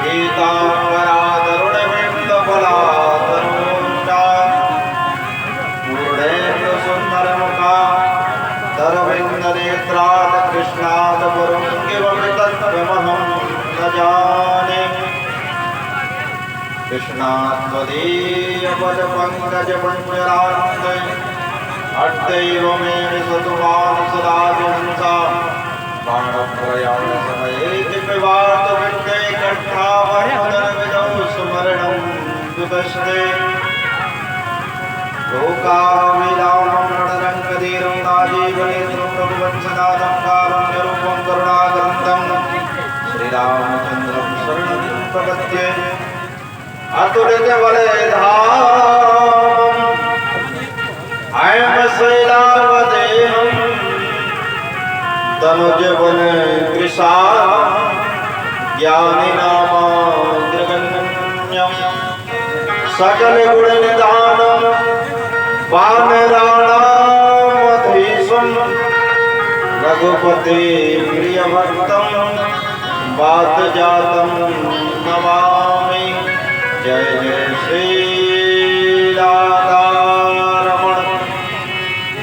गीतांबरा तरुणबिंदफला तरुणा पूर्णेन्दु सुन्दरमुखा तरविन्दनेत्रात् कृष्णात् पुरुं किमपि तत्त्वमहं न जाने कृष्णात्वदीयपदपङ्कजपञ्जरान्ते अट्टैव मे विसतुमान् सदा जहंसा बाणप्रयाणसमये दिव्यवार्तविद्ये कण्ठावहनविदौ सुमरणं विपश्ये लोकामिलानं रणरङ्गधीरं राजीवनेत्रं रघुवंशनाथं कारुण्यरूपं करुणाकरन्दं श्रीरामचन्द्रं शरणं प्रपद्ये अतुलितबलधामम् अयं शैलावदेहं तनुजवन कृशा ज्ञानिनामाग्रगण्यं सकलगुणनिधानं वानराणामधीशं रघुपते प्रियभक्तं वातजातं नमामि। जय जय श्री राधारमण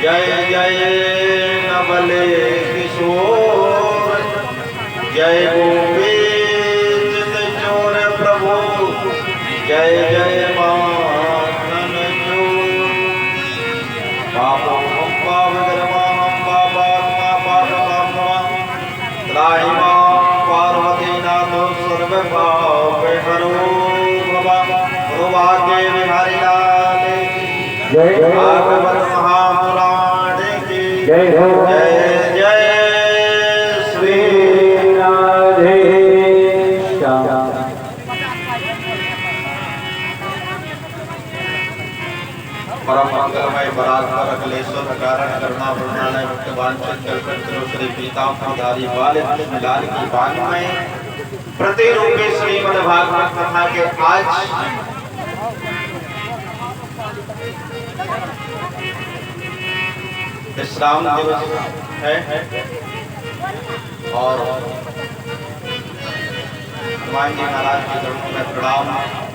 जय जय नवले किशोर जय गोपीचित चोर प्रभु जय जय मानन चोर पापं पावगरमानं पापात्मा पापकामः त्राहि मां पार्वतीनाथो सर्वपापहरो भगवान बिहारी लाल जय भागवत महापुराण की जय जय जय श्री राधे श्याम। परम मंगलमय परात्पर अखिलेश्वर कारण करुणा पूर्णालय भक्तवान चंद्र श्री पीताम्बरधारी वाले लाल की बात में प्रतिरूपी श्रीमद् भागवत कथा के आज विश्राम दिवस है और हनुमान जी महाराज के चरणों में प्रणाम,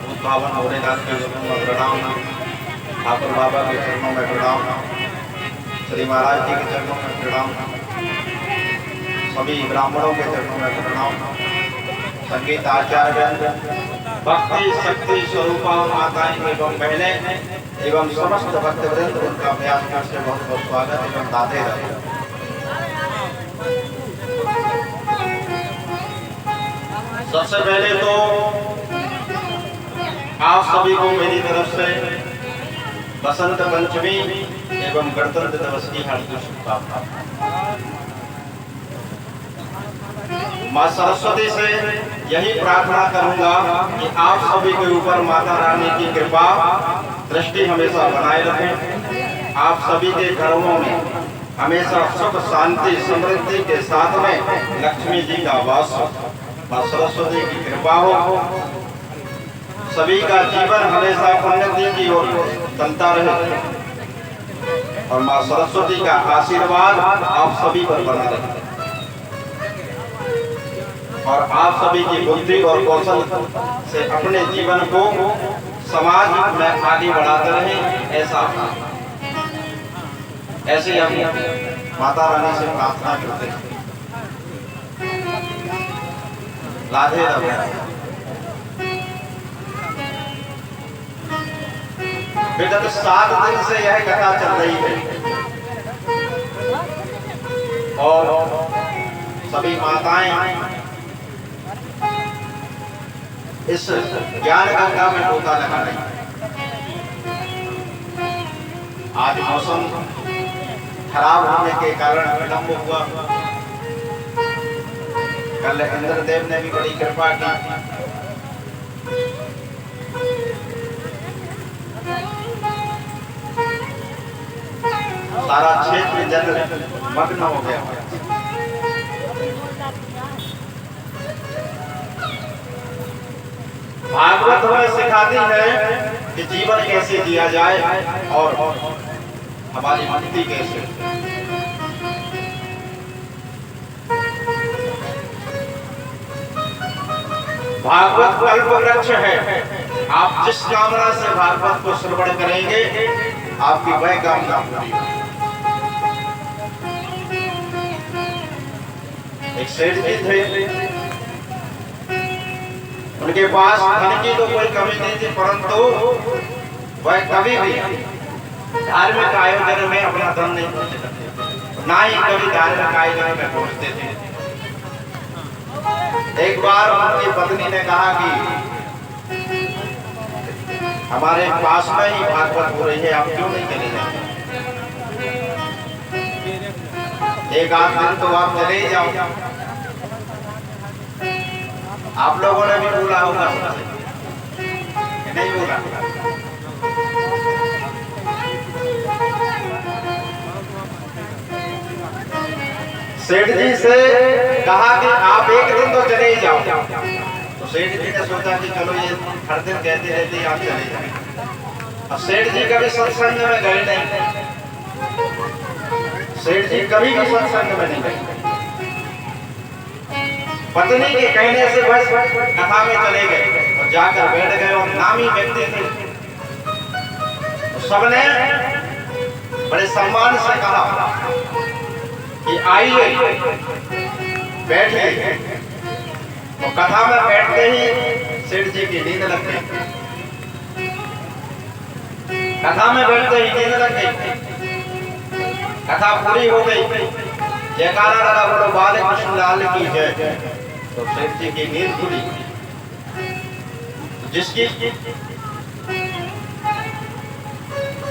भूतभावन भोलेनाथ के चरणों में प्रणाम, ठाकुर बाबा के चरणों में प्रणाम, श्री महाराज जी के चरणों में प्रणाम, सभी ब्राह्मणों के चरणों में प्रणाम, संगीत आचार्य भक्ति शक्ति स्वरूपा माताएं एवं बहनें एवं समस्त भक्तवृंद उनका प्रयास से बहुत बहुत स्वागत एवं राधे राधे। सबसे पहले तो आप सभी को मेरी तरफ से बसंत पंचमी एवं गणतंत्र दिवस की हार्दिक शुभकामनाएं। मां सरस्वती से यही प्रार्थना करूंगा कि आप सभी के ऊपर माता रानी की कृपा दृष्टि हमेशा बनाए रखें, आप सभी के घरों में हमेशा सुख शांति समृद्धि के साथ में लक्ष्मी जी का वास हो, मां सरस्वती की कृपा हो, सभी का जीवन हमेशा उन्नति की ओर चलता रहे और मां सरस्वती का आशीर्वाद आप सभी पर बना रहे और आप सभी की बुद्धि और कौशल से अपने जीवन को समाज में आगे बढ़ाते रहे, ऐसे हम माता रानी से प्रार्थना करते हैं। राधे राधे। विगत 7 दिन से यह कथा चल रही है और सभी माताएं इस ज्ञान गंगा में गोता लगा रही। आज मौसम खराब होने के कारण विलंब हुआ। कल इंद्रदेव ने भी बड़ी कृपा की। सारा क्षेत्र जल मग्न हो गया। भागवत हमें सिखाती है कि जीवन कैसे जिया जाए और हमारी मुक्ति कैसे। भागवत कल्प वृक्ष है। आप जिस कामना से भागवत को श्रवण करेंगे आपकी वह कामना पूरी होगी। एक सेठ जी थे, उनके पास धन की तो कोई कमी नहीं थी, परंतु वह कभी भी धार्मिक आयोजन में अपना धन नहीं खर्च करते, ना ही कभी धार्मिक आयोजन में पहुंचते थे। एक बार उनकी पत्नी ने कहा कि हमारे पास में ही भागवत हो रही है, आप क्यों नहीं चले जाएंगे? एक आध दिन तो आप चले ही जाओ। आप लोगों ने भी बोला होगा, नहीं बोला? सेठ जी से कहा कि आप एक दिन तो चले ही जाओ। तो सेठ जी ने सोचा कि चलो ये हर दिन कहते रहते आप चले जाए। अब सेठ जी कभी सत्संग में गए नहीं, सेठ जी कभी भी सत्संग में नहीं गए। पत्नी के कहने से बस कथा में चले गए और जाकर बैठ गए, और नामी व्यक्ति थे। तो सबने बड़े सम्मान से कहा कि आइए बैठिए। तो कथा में बैठते ही सेठ जी की नींद लग गई। कथा में बैठते ही नींद लग गई। कथा पूरी हो गई, जयकारा लगा, बोलो बाले कृष्ण लाल की जय। तो सेठ जी की नींद खुली। जिसकी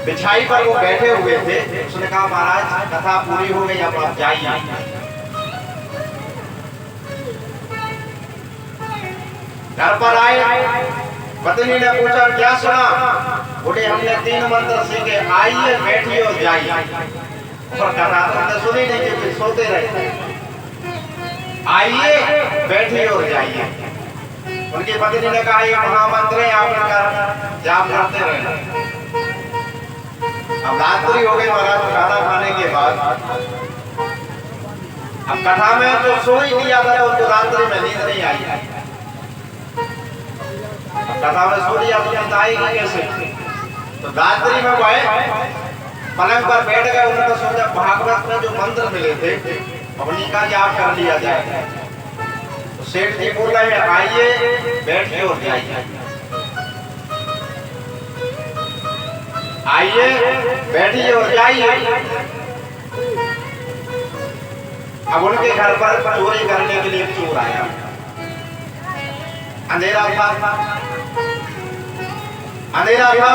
बिछाई पर वो बैठे हुए थे, उसने कहा महाराज कथा पूरी हो गई, अब आप जाइए। घर पर आए, पत्नी ने पूछा क्या सुना? बोले हमने 3 मंत्र सीखे, आइए बैठिए और जाइए। और कथा हमने सुनी नहीं क्योंकि सोते रहे। आइए बैठिए और जाइए। उनकी पत्नी ने कहा ये महामंत्र है, आप इनका जाप करते रहे। अब रात्रि हो गई महाराज, खाना खाने के बाद अब कथा में तो सो ही लिया था, उनको रात्रि में नींद नहीं आई। कथा में सो लिया तो नींद आएगी कैसे? तो रात्रि में वह पलंग पर बैठ गए। उन्होंने सोचा भागवत में जो मंत्र मिले थे उन्हीं का जाप कर लिया जाए। तो सेठ जी बोल रहे हैं आइए बैठिए और जाइए, आइए बैठिए और जाइए। अब उनके घर पर चोरी करने के लिए चोर आया। अंधेरा था,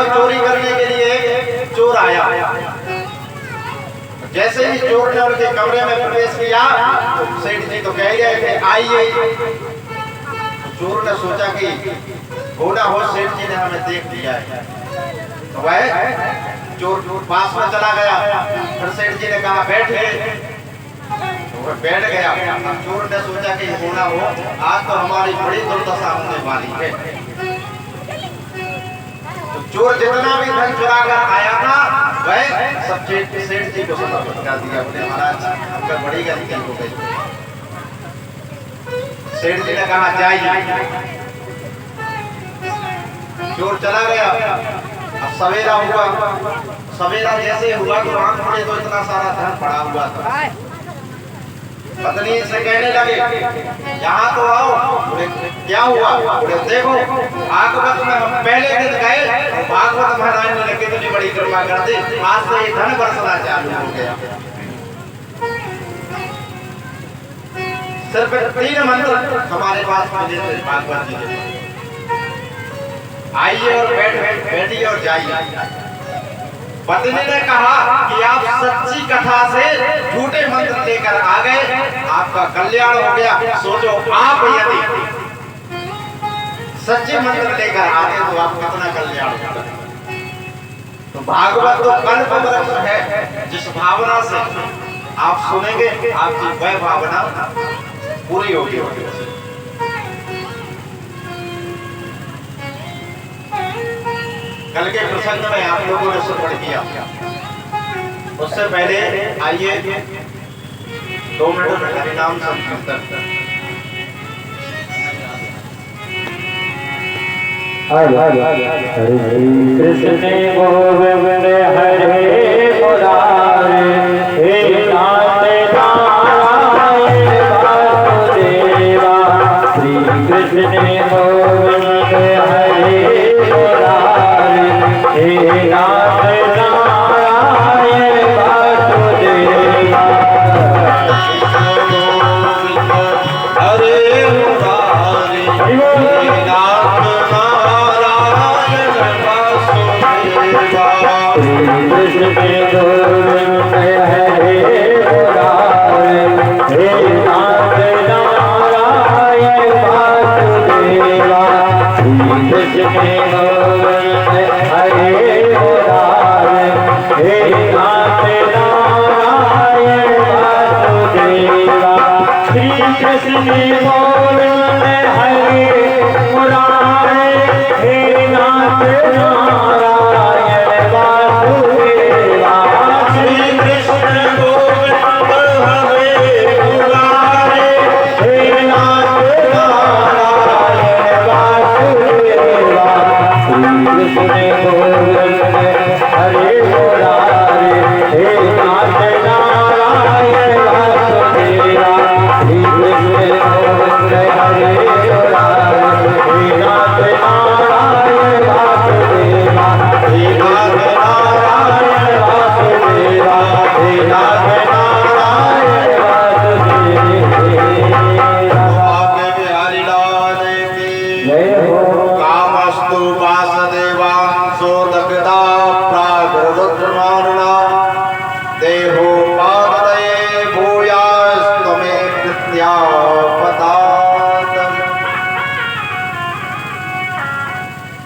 चोरी करने के लिए चोर आया। जैसे ही चोर ने उनके कमरे में प्रवेश किया तो सेठ जी तो कह गए थे आइए। चोर ने सोचा कि होना हो सेठ जी ने हमें देख लिया है, तो वह चोर पास में चला गया। फिर सेठ जी ने कहा बैठिए, तो वह बैठ गया। चोर ने सोचा कि होना हो आज तो हमारी बड़ी दुर्दशा होने वाली है। चोर जितना भी धन चुरा कर आया था वह सब सेठ जी को समर्पित कर दिया। बोले महाराज आपका बड़ी गलती हो गई। सेठ जी ने कहा जाइए। चोर चला गया। अब सवेरा हुआ, सवेरा जैसे हुआ तो आंख खुले तो इतना सारा धन पड़ा हुआ था। पत्नी से कहने लगे यहाँ तो आओ। बोले क्या हुआ? बोले देखो भागवत में हम पहले दिन गए, भागवत महाराज ने कितनी बड़ी कृपा कर दी, आज से ये धन बरसना चालू हो गया। सिर्फ 3 मंत्र हमारे पास मिले थे भागवत जी के। आइए और बैठिए और जाइए। पत्नी ने कहा कि आप सच्ची कथा से झूठे मंत्र लेकर आ गए, आपका कल्याण हो गया। सोचो आप यदि सच्चे मंत्र लेकर आते तो आप कितना कल्याण होता। तो भागवत तो कल्प वृक्ष है, जिस भावना से आप सुनेंगे आपकी वह भावना पूरी होगी। कल के प्रसंग में आप लोगों ने श्रवण किया, उससे पहले आइए 2 मिनट हरिनाम संकीर्तन। कृष्ण गोविंद हरे मुरारे हे नाथ नारायण वासुदेवा श्री कृष्ण गोविंद हरे मुरारे हे नाथ नारायण वासुदेवा हरे मुरारी हे नाथ नारायण वासुदेवा कृष्ण गोविंद हरे मुरारे हे नाथ नारायण वासुदेवा श्री कृष्ण गोविंद हरे मुरारे हे नाथ नारायण वासुदेवा श्री कृष्ण गोविंद हरे मुरारे हे नाथ नारायण वासुदेवा श्री कृष्ण गोविंद हरे मुरारी हे नाथ नारायण वासुदेवा श्री कृष्ण गोविंद हरे मुरारे हे नाथ नारायण वासुदेवा श्री कृष्ण गोविंद हरे मुरारे हे नाथ नारायण वासुदेवा हे नाथ नारायण वासुदेवा हे नाथ नारायण वासुदेवा आपके बिहारी लाल की जय हो कामस्तु वासुदेवा सोदकदा प्रागरुद्रमानुना देहो पादये भूयास्तमे प्रत्यापदात्।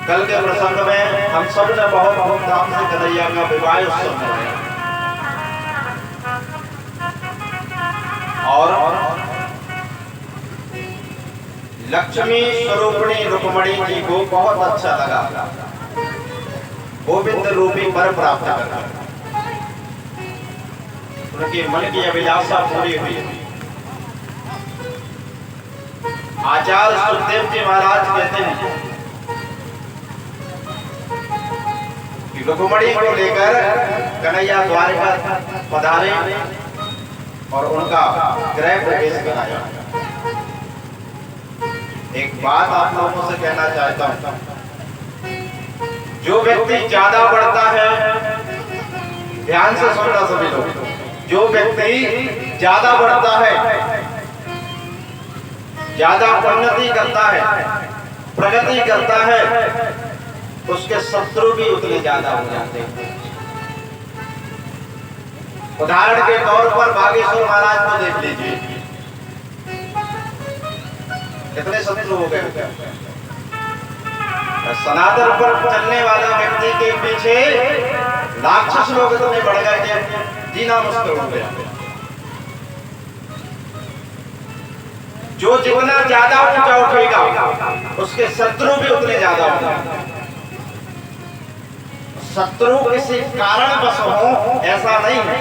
कल के प्रसंग में हम सब ने बहुत धूमधाम से कन्हैया का विवाह उत्सव मनाया और लक्ष्मी स्वरूपिणी रुक्मणी जी को बहुत अच्छा लगा गोविंद रूपी वर प्राप्त करना। उनके मन की अभिलाषा पूरी हुई। आचार्य सुखदेव जी महाराज कहते हैं कि रुक्मणी को लेकर कन्हैया द्वारिका पधारे और उनका गृह प्रवेश कराया। एक बात आप लोगों से कहना चाहता हूं, जो व्यक्ति ज्यादा बढ़ता है, ध्यान से सुनना सभी लोग, जो व्यक्ति ज्यादा बढ़ता है, ज्यादा उन्नति करता है, प्रगति करता है, उसके शत्रु भी उतने ज्यादा हो जाते हैं। उदाहरण के तौर पर बागेश्वर महाराज को देख लीजिए, कितने शत्रु हो गए। सनातन पर चलने वाला व्यक्ति के पीछे राक्षस लोग इतने बढ़ गए कि जीना मुश्किल हो गया। जो जितना ज्यादा ऊंचा उठेगा उसके शत्रु भी उतने ज्यादा होंगे। शत्रु किसी कारणवश हो ऐसा नहीं है,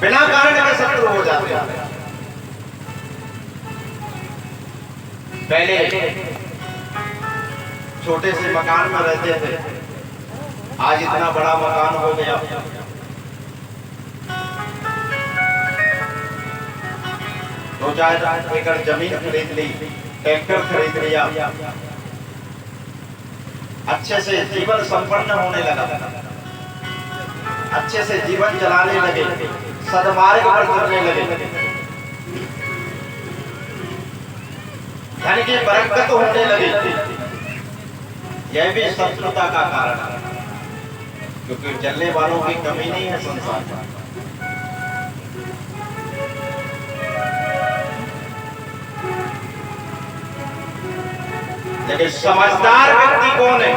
बिना कारण के शत्रु हो जाते हैं। पहले छोटे से मकान में रहते थे, आज इतना बड़ा मकान हो गया। 2-4 एकड़ जमीन खरीद ली, ट्रैक्टर खरीद लिया, अच्छे से जीवन संपन्न होने लगा, अच्छे से जीवन चलाने लगे, सदमार्ग पर चलने लगे, धन की बरकत होने लगी। यह भी शत्रुता का कारण है, क्योंकि जलने वालों की कमी नहीं है संसार में। लेकिन समझदार व्यक्ति कौन है?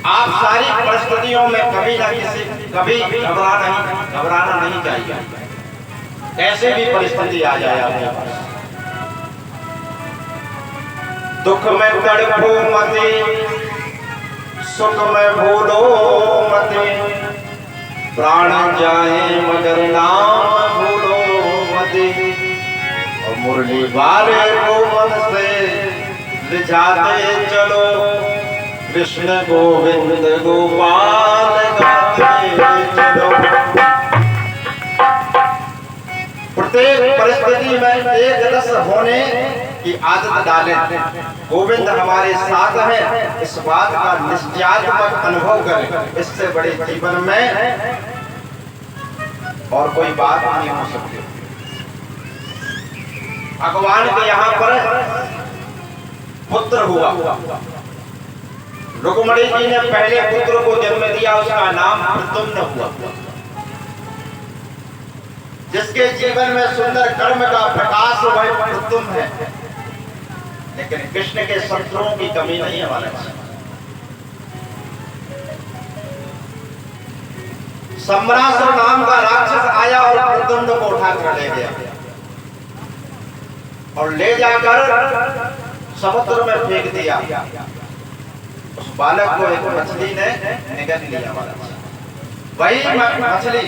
आप सारी परिस्थितियों में कभी घबराना नहीं चाहिए। कैसे भी परिस्थिति आ जाए आपके पास, दुख में तड़पो मते, सुख में भूलो मते, प्राण जाए मगर नाम भूलो मते, और मुरली वाले को मन से रिझाते चलो कृष्ण गोविंद गोपाल गाते चलो। प्रत्येक परिस्थिति में एक रस होने की आदत डालें। गोविंद हमारे साथ है, इस बात का निश्चयात्मक अनुभव करें। इससे बड़े जीवन में और कोई बात नहीं हो सकती। भगवान के यहाँ पर पुत्र हुआ। रुक्मिणी जी ने पहले पुत्र को जन्म दिया, उसका नाम प्रद्युम्न हुआ। जिसके जीवन में सुंदर कर्म का प्रकाश वह प्रद्युम्न है। लेकिन कृष्ण के शत्रुओं की कमी नहीं है हमारे पास। सम्रासुर नाम का राक्षस आया और प्रद्युम्न को उठाकर ले गया और ले जाकर समुद्र में फेंक दिया। उस बालक को एक मछली ने निगल लिया। वही मछली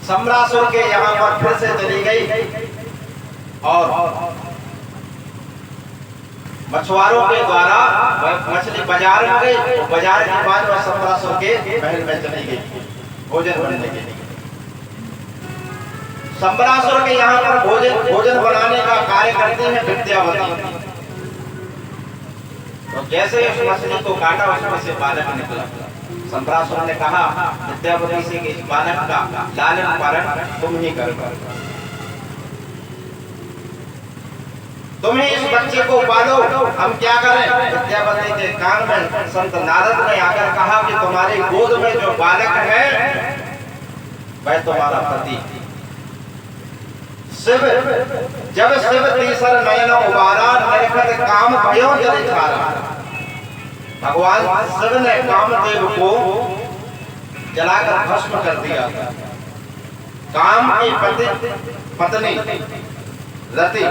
सम्रासुर के यहाँ पर फिर से चली गई और मछुआरों के द्वारा वह मछली बाजार में गई। बाजार के बाद वह सम्रासुर के महल में चली गई भोजन बनने के लिए। सम्रासुर के यहाँ पर भोजन बनाने का कार्य करती है विद्यावती। तो जैसे ही उस मछली को काटा, उसमें से बालक निकला। सम्रासुर ने कहा विद्यावती से कि इस बालक का लालन पालन तुम ही कर, तुम ही इस बच्चे को पालो, हम क्या करें। विद्यावती के कान में संत नारद ने आकर कहा कि तुम्हारी गोद में जो बालक है वह तुम्हारा पति शिव। जब शिव तीसर नयन उबारा, नरखत काम भयो जल छारा। भगवान शिव ने कामदेव को जलाकर भस्म कर दिया। काम की पत्नी रति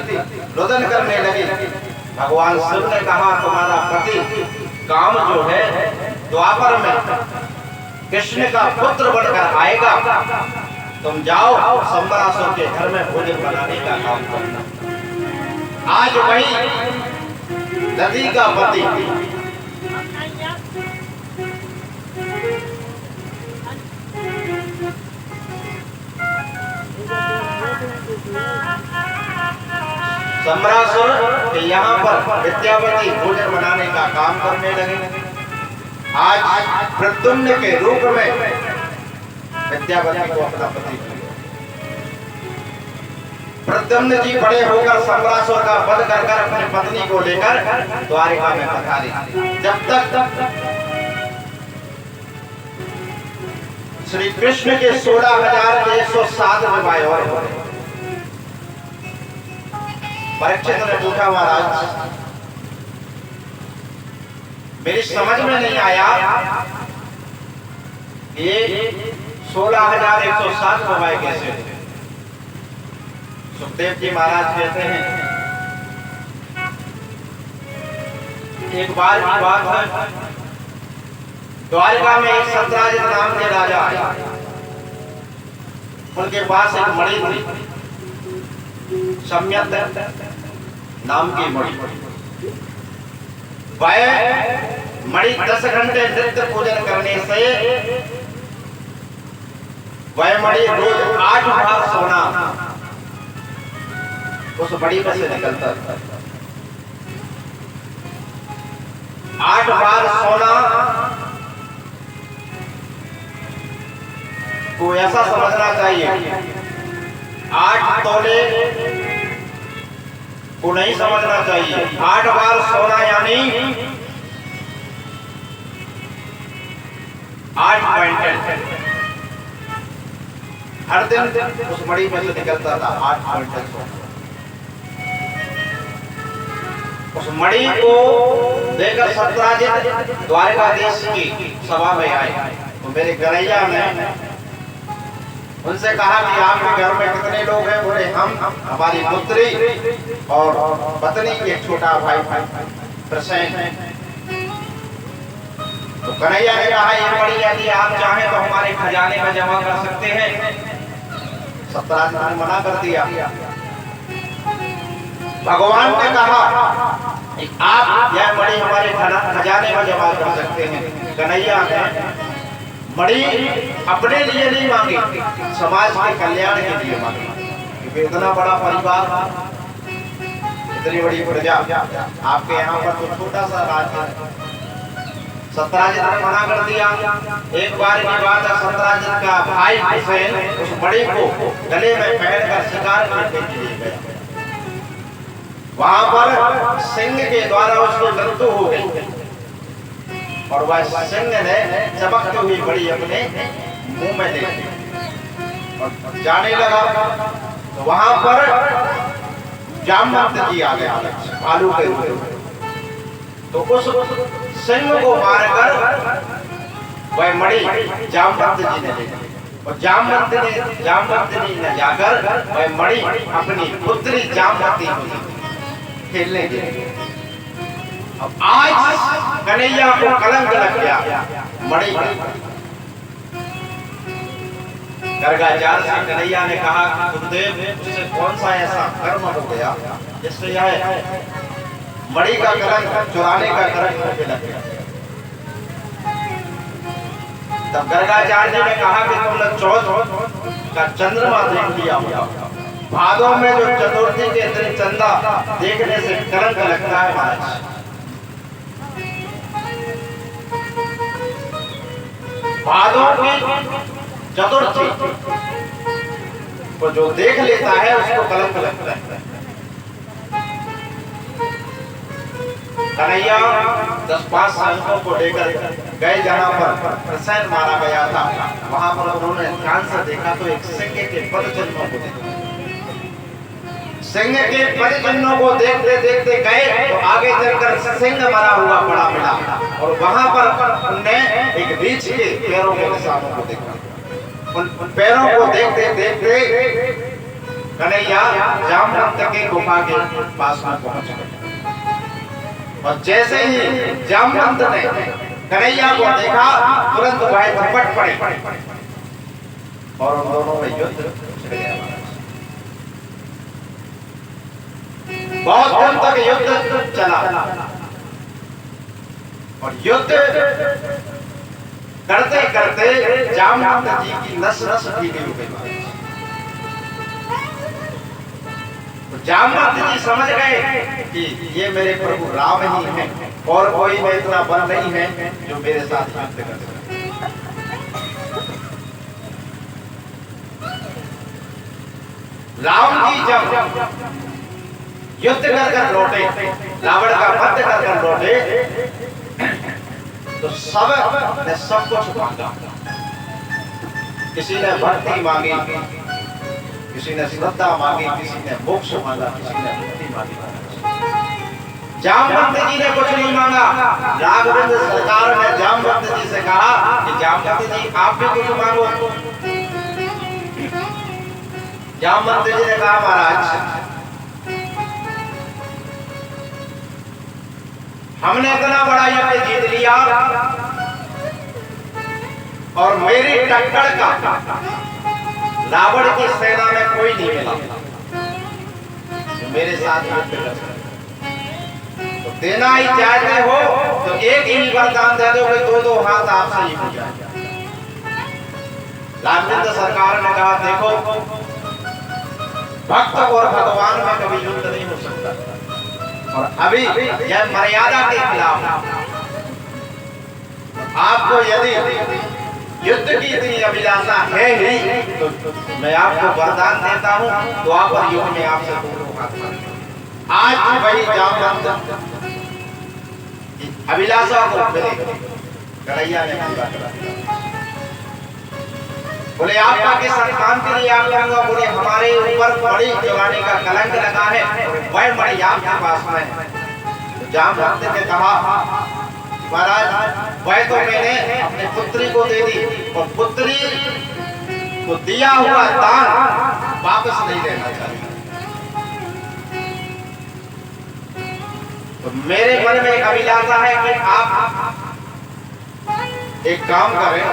रुदन करने लगी। भगवान शिव ने कहा तुम्हारा पति काम जो है द्वापर में कृष्ण का पुत्र बनकर आएगा। तुम जाओ सम्रासुर के घर में भोजन बनाने का काम करना। आज वही रति का पति सम्रासुर के यहाँ पर विद्यावती भोजन बनाने का काम करने लगे। आज प्रद्युम्न के रूप में विद्यावती को अपना पति। प्रद्युम्न जी बड़े होकर सम्रासुर का वध कर अपनी पत्नी को लेकर द्वारिका में पधारे। जब तक श्री कृष्ण के 16,107 विवाह और हो रहे। परीक्षित ने पूछा महाराज मेरी समझ में नहीं आया ये 16,107 विवाह कैसे थे। सुखदेव जी महाराज कहते हैं एक बार की बात है, द्वारिका में एक सत्राजित नाम के राजा आया। उनके पास एक मणि थी, सम्यक नाम की मणि। वह मणि 10 घंटे नित्य पूजन करने से वह मणि रोज 8 बार सोना उस मणि में से निकलता था। 8 बार सोना को ऐसा समझना चाहिए 8 तोले को नहीं समझना चाहिए। 8 बार सोना यानी 8 क्विंटल हर दिन उस मणि में से निकलता था। 8 क्विंटल सोना। उस मणि को देकर सत्राजित द्वारिकाधीश की सभा में आए। तो मेरे गरैया ने उनसे कहा कि आपके घर में कितने लोग हैं। बोले हम, हमारी पुत्री और पत्नी, एक छोटा भाई प्रसेन है। तो कन्हैया ने कहा ये मणि यदि आप चाहें तो हमारे खजाने में जमा कर सकते हैं। सत्राजित ने मना कर दिया। भगवान ने कहा आप यह मणि हमारे खजाने में जमा कर सकते हैं। कन्हैया ने मणि अपने लिए नहीं मांगी, समाज के कल्याण के लिए मांगी, क्योंकि इतना बड़ा परिवार, इतनी बड़ी प्रजा, आपके यहाँ पर तो छोटा सा राज्य है। सत्यराजित ने मना कर दिया। एक बार की बात है, सत्यराजित का भाई हुसैन उस मणि को गले में पहनकर शिकार करने के लिए गया। वहां पर सिंह के द्वारा उसको मृत्यु हो गई और वह सिंह ने चमकती हुई बड़ी अपने मुंह में ले ली और जाने लगा। तो वहां पर जामवंत जी आ गया भालू के रूप में। तो उस सिंह को मारकर वह मणि जामवंत जी ने ले ली और जामवंत जी ने जाकर वह मणि अपनी पुत्री जामवती को खेलने के लिए। अब आज कन्हैया को कलंक लग गया मणि पर। गर्गाचार्य से कन्हैया ने कहा, गुरुदेव उससे कौन सा ऐसा कर्म हो गया जिससे यह मणि का कलंक, चुराने का कलंक मुझे लग गया। तब गर्गाचार्य जी ने कहा कि तुमने चौथ का चंद्रमा देख लिया होगा। भादों में जो चतुर्थी के दिन चंदा देखने से कलंक लगता है महाराज। भादों की चतुर्थी को जो देख लेता है उसको कलंक लगता है। कन्हैया 10-5 सैनिकों को लेकर गए जहां पर प्रसेन मारा गया था। वहां पर उन्होंने ध्यान से देखा तो एक सिंह के पद चिन्हों को देखा। सिंह के पद चिन्हों को देखते देखते गए तो आगे चलकर सिंह मरा हुआ पड़ा मिला और वहां पर उन्होंने एक रीछ के पैरों के निशानों को देखा। उन पैरों को देखते देखते कन्हैया जामवंत के गुफा के पास में पहुंच गए और जैसे ही जामवंत ने कन्हैया को देखा तुरंत वह झपट पड़े और उन दोनों में युद्ध छिड़ गया। बहुत दिन तक युद्ध चला और युद्ध करते करते जामवंत जी की नस नस ढीली हो गई। जामवंत जी समझ गए कि ये मेरे प्रभु राम ही हैं और कोई में इतना बल नहीं है जो मेरे साथ युद्ध कर सके। राम जी जब युद्ध कर लौटे, रावण का वध कर लौटे, तो सब ने सब कुछ मांगा। किसी ने भक्ति मांगी, किसी ने श्रद्धा मांगी, किसी ने मोक्ष मांगा, किसी ने मुक्ति मांगी। जामवंत जी ने कुछ नहीं मांगा। राघवेंद्र सरकार ने जामवंत जी से कहा कि जामवंत जी आप भी कुछ मांगो। जामवंत जी ने कहा, महाराज हमने इतना बड़ा युद्ध जीत लिया और मेरी टक्कर का रावण की सेना में कोई नहीं मिला तो मेरे साथ युद्ध कर सकते। तो देना ही चाहते हो तो एक ही वरदान दे दो कि 2-2 हाथ आपसे ही हो जाए। राघवेंद्र सरकार ने कहा, देखो भक्त और भगवान में कभी युद्ध नहीं हो सकता और अभी यह मर्यादा के खिलाफ। आपको यदि युद्ध की इतनी अभिलाषा है ही तो मैं आपको वरदान देता हूं, द्वापर युग में आपसे दोनों हाथ मांगे। आज वही जामवंत अभिलाषा को मिले कन्हैया ने पूरा करा। बोले आपका के संतान के लिए आप करूंगा। बोले हमारे ऊपर बड़ी जवानी का कलंक लगा है, वह मणि आपके पास में है। जामवंत ने कहा, महाराज वह तो मैंने अपनी पुत्री को दे दी और पुत्री को दिया हुआ दान वापस नहीं लेना चाहिए। तो मेरे मन में एक अभिलाषा है कि आप एक काम करें,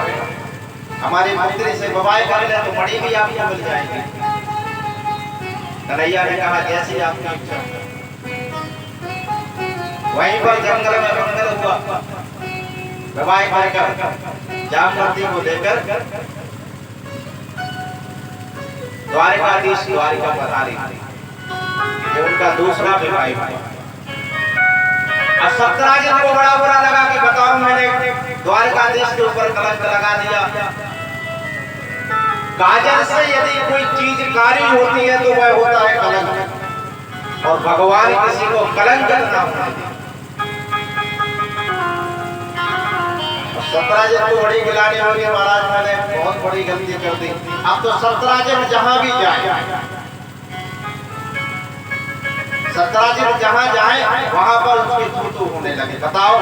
हमारी पुत्री से विवाह कर ले तो मणि भी आपको मिल जाएगी। कन्हैया ने कहा, जैसी आपकी इच्छा। वहीं पर जंगल में मंगल हुआ। विवाह कर जामवती को लेकर द्वारिकाधीश द्वारिका पधारी। ये उनका दूसरा विवाह हुआ। अब सत्यराजन को बड़ा बुरा लगा कि बताओ मैंने द्वारिकाधीश के ऊपर कलंक लगा दिया। काजल से यदि कोई चीज कारी होती है तो वह होता है कलंक, और भगवान किसी को कलंक ना होने देते। सत्यराजन को बड़ी गिलानी होगी, महाराज मैंने बहुत बड़ी गलती कर दी। अब तो सत्यराजन जहां भी जाए, सत्यराजन जहां जाए वहां पर उसकी थू-थू होने लगे। बताओ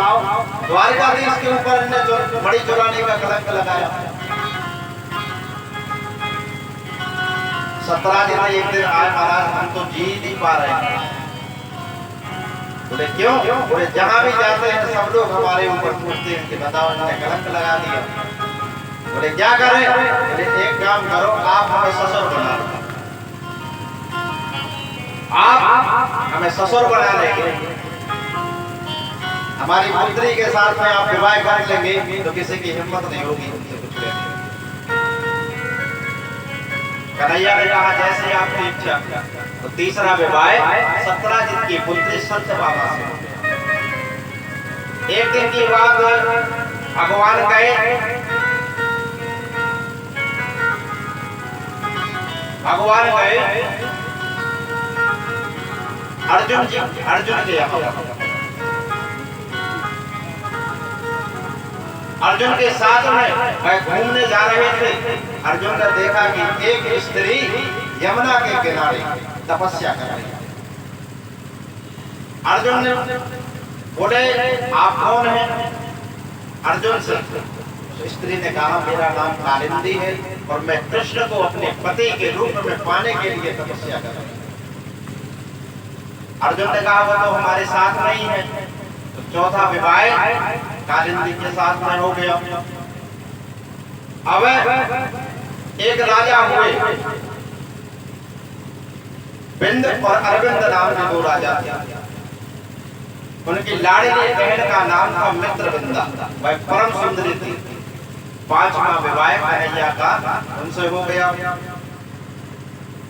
द्वारिकाधीश के ऊपर इन्हें बड़ी चुराने का कलंक लगाया। सत्यराजन ने एक दिन आए, महाराज हम तो जी नहीं पा रहे हैं। बोले क्यों? बोले जहां भी जाते हैं सब लोग हमारे ऊपर पूछते हैं कि बताओ इन्होंने कलंक लगा दिया। बोले क्या करें? बोले एक काम करो, आप हमें ससुर बना लो। आप हमें ससुर बना लेंगे, हमारी पुत्री के साथ में आप विवाह कर लेंगे तो किसी की हिम्मत नहीं होगी उनसे कुछ लेने। कन्हैया ने कहा जैसे आपकी इच्छा। तो तीसरा विवाह सत्यराजन की पुत्री सत्यभामा से। एक दिन की बात, भगवान गए, अर्जुन के यहाँ। अर्जुन के साथ में वह घूमने जा रहे थे। अर्जुन ने देखा कि एक स्त्री यमुना के किनारे तपस्या कर रही है। अर्जुन ने बोले आप कौन हैं? अर्जुन से स्त्री ने कहा मेरा नाम कालिंदी है और मैं कृष्ण को अपने पति के रूप में पाने के लिए तपस्या कर रही हूँ। अर्जुन ने कहा वो तो हमारे साथ नहीं है। तो चौथा विवाह कालिंदी के साथ में हो गया। अब एक राजा हुए, बिंद और अरविंद नाम के दो राजा थे। उनकी लाडली बहन का नाम था मित्रविंदा, वह परम सुंदरी थी। पांचवा विवाह कन्हैया का उनसे हो गया।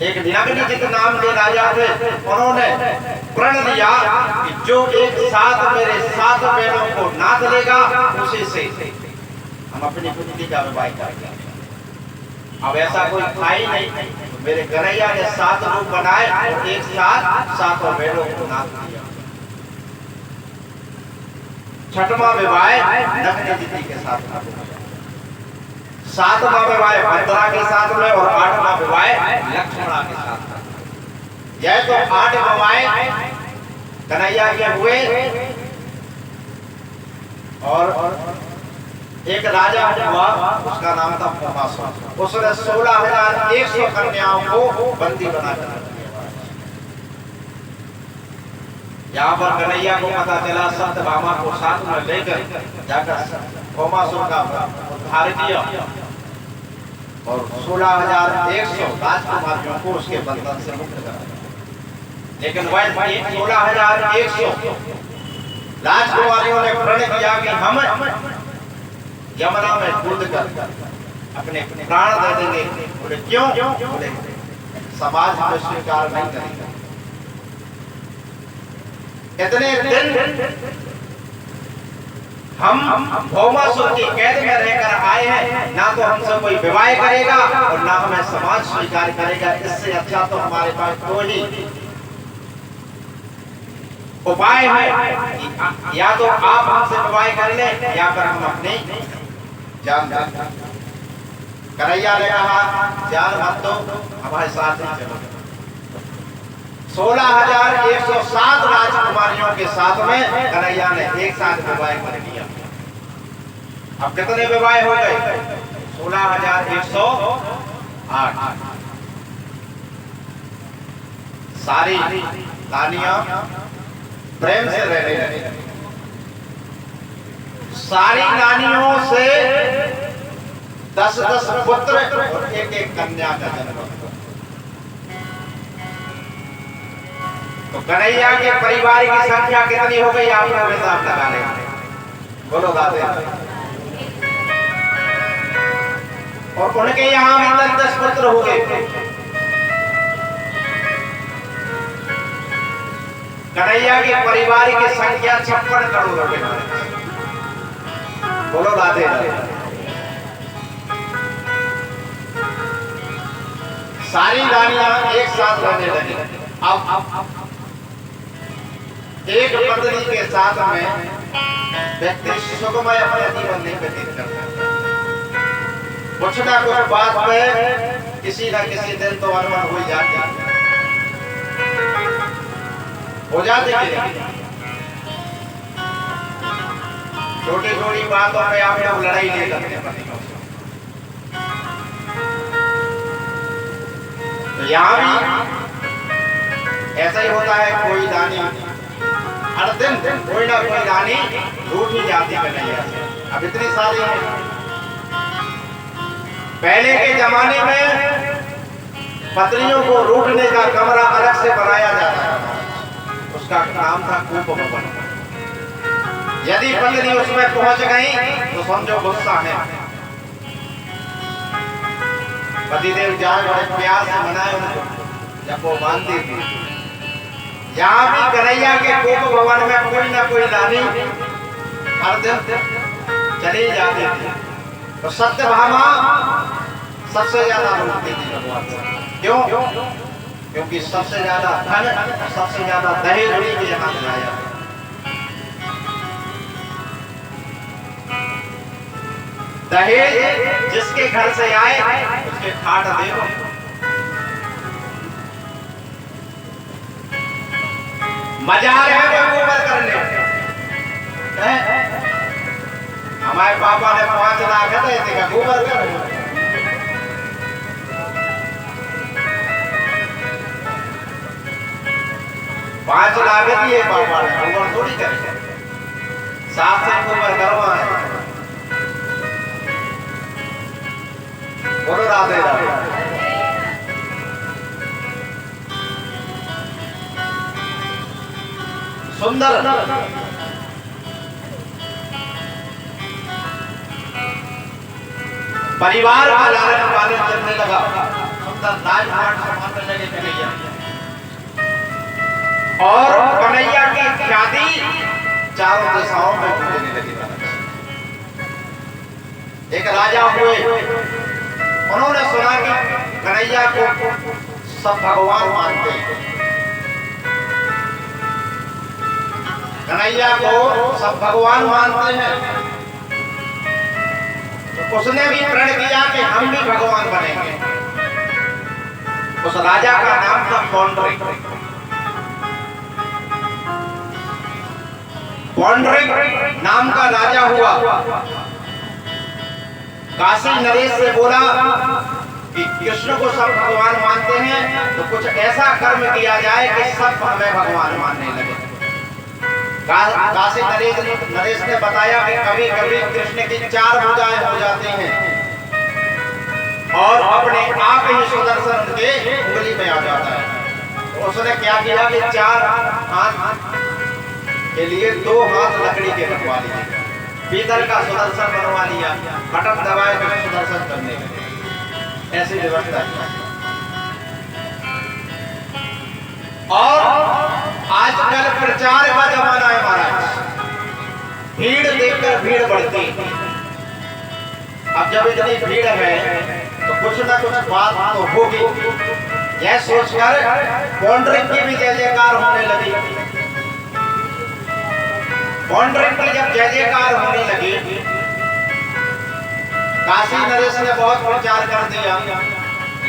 एक नग्नजित नाम के राजा थे, उन्होंने प्रण लिया कि जो एक साथ मेरे 7 बहनों को नाथ लेगा उसी से हम अपनी पुत्री का विवाह करेंगे। अब ऐसा कोई था ही नहीं, तो मेरे कन्हैया ने 7 रूप बनाए और एक साथ 7 बहनों को नाथ लिया। छठवां विवाह नग्नजिती के साथ हुआ। 7वां विवाह भद्रा के साथ में और 8वां विवाह लक्ष्मणा के साथ में। यह तो 8 विवाह कन्हैया के हुए। और एक राजा हुआ, उसका नाम था भौमासुर। उसने 16,100 कन्याओं को बंदी बनाकर रख दिया। यहाँ पर कन्हैया को पता चला, सत्यभामा को साथ में लेकर जाकर भौमासुर का उद्धार किया और 16,100 राजकुमारियों को उसके बंधन से मुक्त करा। लेकिन वह 16,100 राजकुमारियों ने प्रण किया कि हम यमुना में कूदकर अपने प्राण दे देंगे। बोले क्यों? बोले समाज हमें स्वीकार नहीं करेगा। इतने दिन हम भौमासुर की कैद में रहकर आए हैं, ना तो हमसे कोई विवाह करेगा और ना हमें समाज स्वीकार करेगा। इससे अच्छा तो हमारे पास दो ही उपाय है, या तो आप हमसे विवाह कर ले या फिर हम अपनी जान दे। कन्हैया ने कहा जान मत दो, हमारे साथ ही चलो। 16,107 राजकुमारियों के साथ में कन्हैया ने एक साथ विवाह कर लिया। अब कितने विवाह हो गए? 16,108। सारी रानियां प्रेम से रहने लगी। सारी रानियों से 10-10 पुत्र और एक कन्या का जन्म। तो कन्हैया के परिवार की संख्या कितनी हो गई आप लोग हिसाब लगा लें। बोलो दादे। और उनके यहाँ भी 10 पुत्र हो गए। कन्हैया के परिवार की संख्या 56 करोड़ हो गई। बोलो राधे राधे। सारी रानियां एक साथ रहने लगी। अब एक पत्नी के साथ में व्यक्ति सुखमय अपना जीवन नहीं व्यतीत करता। कुछ ना कुछ बात पे किसी ना किसी दिन तो अनबन हो जाती है। छोटी छोटी बातों पे आप लोग लड़ाई नहीं करते पतियों से। तो यहाँ भी ऐसा ही होता है। कोई रानी हर दिन कोई ना कोई रानी रूठ ही जाती कन्हैया से। अब इतनी सारी है। पहले के जमाने में पत्नियों को रूठने का कमरा अलग से बनाया जाता था। उसका नाम था कूप भवन। यदि पत्नी उसमें पहुंच गई तो समझो गुस्सा है। पतिदेव जाए बड़े प्यार से मनाए उनको जब वो मानती थी। यहाँ भी कन्हैया के कूप भवन में कोई ना कोई रानी हर दिन चली जाती थी। तो सत्यभामा सबसे ज्यादा रूठती थी भगवान से। क्यों? क्योंकि सबसे ज्यादा धन, सबसे ज्यादा दहेज उन्हीं के यहाँ दिलाया। दहेज जिसके घर से आए उसके ठाट देखो। मजार है वो गोबर करने। हमारे पापा ने 5 लाख दे दिया गोबर कर। 5 लाख दिए पापा ने, गोबर थोड़ी करे। 7 से गोबर करवा है। बोलो राधे राधे। सुंदर परिवार का लालन पालन करने लगा। सुंदर राजपाट संभालने लगे कन्हैया। और कन्हैया की ख्याति चारों दिशाओं में फैलने लगी। एक राजा हुए, उन्होंने सुना कि कन्हैया को सब भगवान मानते हैं। कन्हैया को सब भगवान मानते हैं। तो उसने भी प्रण किया कि हम भी भगवान बनेंगे। उस राजा का नाम था पौंड्रिक। पौंड्रिक नाम का राजा हुआ। काशी नरेश से बोला कि कृष्ण को सब भगवान मानते हैं तो कुछ ऐसा कर्म किया जाए कि सब हमें भगवान मानने लगे। काशी नरेश ने बताया कि कभी कभी कृष्ण की 4 भुजाएं हो जाती हैं और अपने आप ही सुदर्शन उनके उंगली में आ जाता है। तो उसने क्या किया कि 4 हाथ के लिए 2 हाथ लकड़ी के बनवा लिए। पीतल का सुदर्शन बनवा लिया। बटन दबाए तो सुदर्शन करने लगे। ऐसी व्यवस्था है। और आजकल प्रचार का जमाना है महाराज। भीड़ देखकर भीड़ बढ़ती। अब जब इतनी भीड़ है तो कुछ ना कुछ बात तो होगी। यह सोचकर पौंड्रिक की भी जय जयकार होने लगी। पौंड्रिक की जब जय जयकार होने लगी, काशी नरेश ने बहुत प्रचार कर दिया।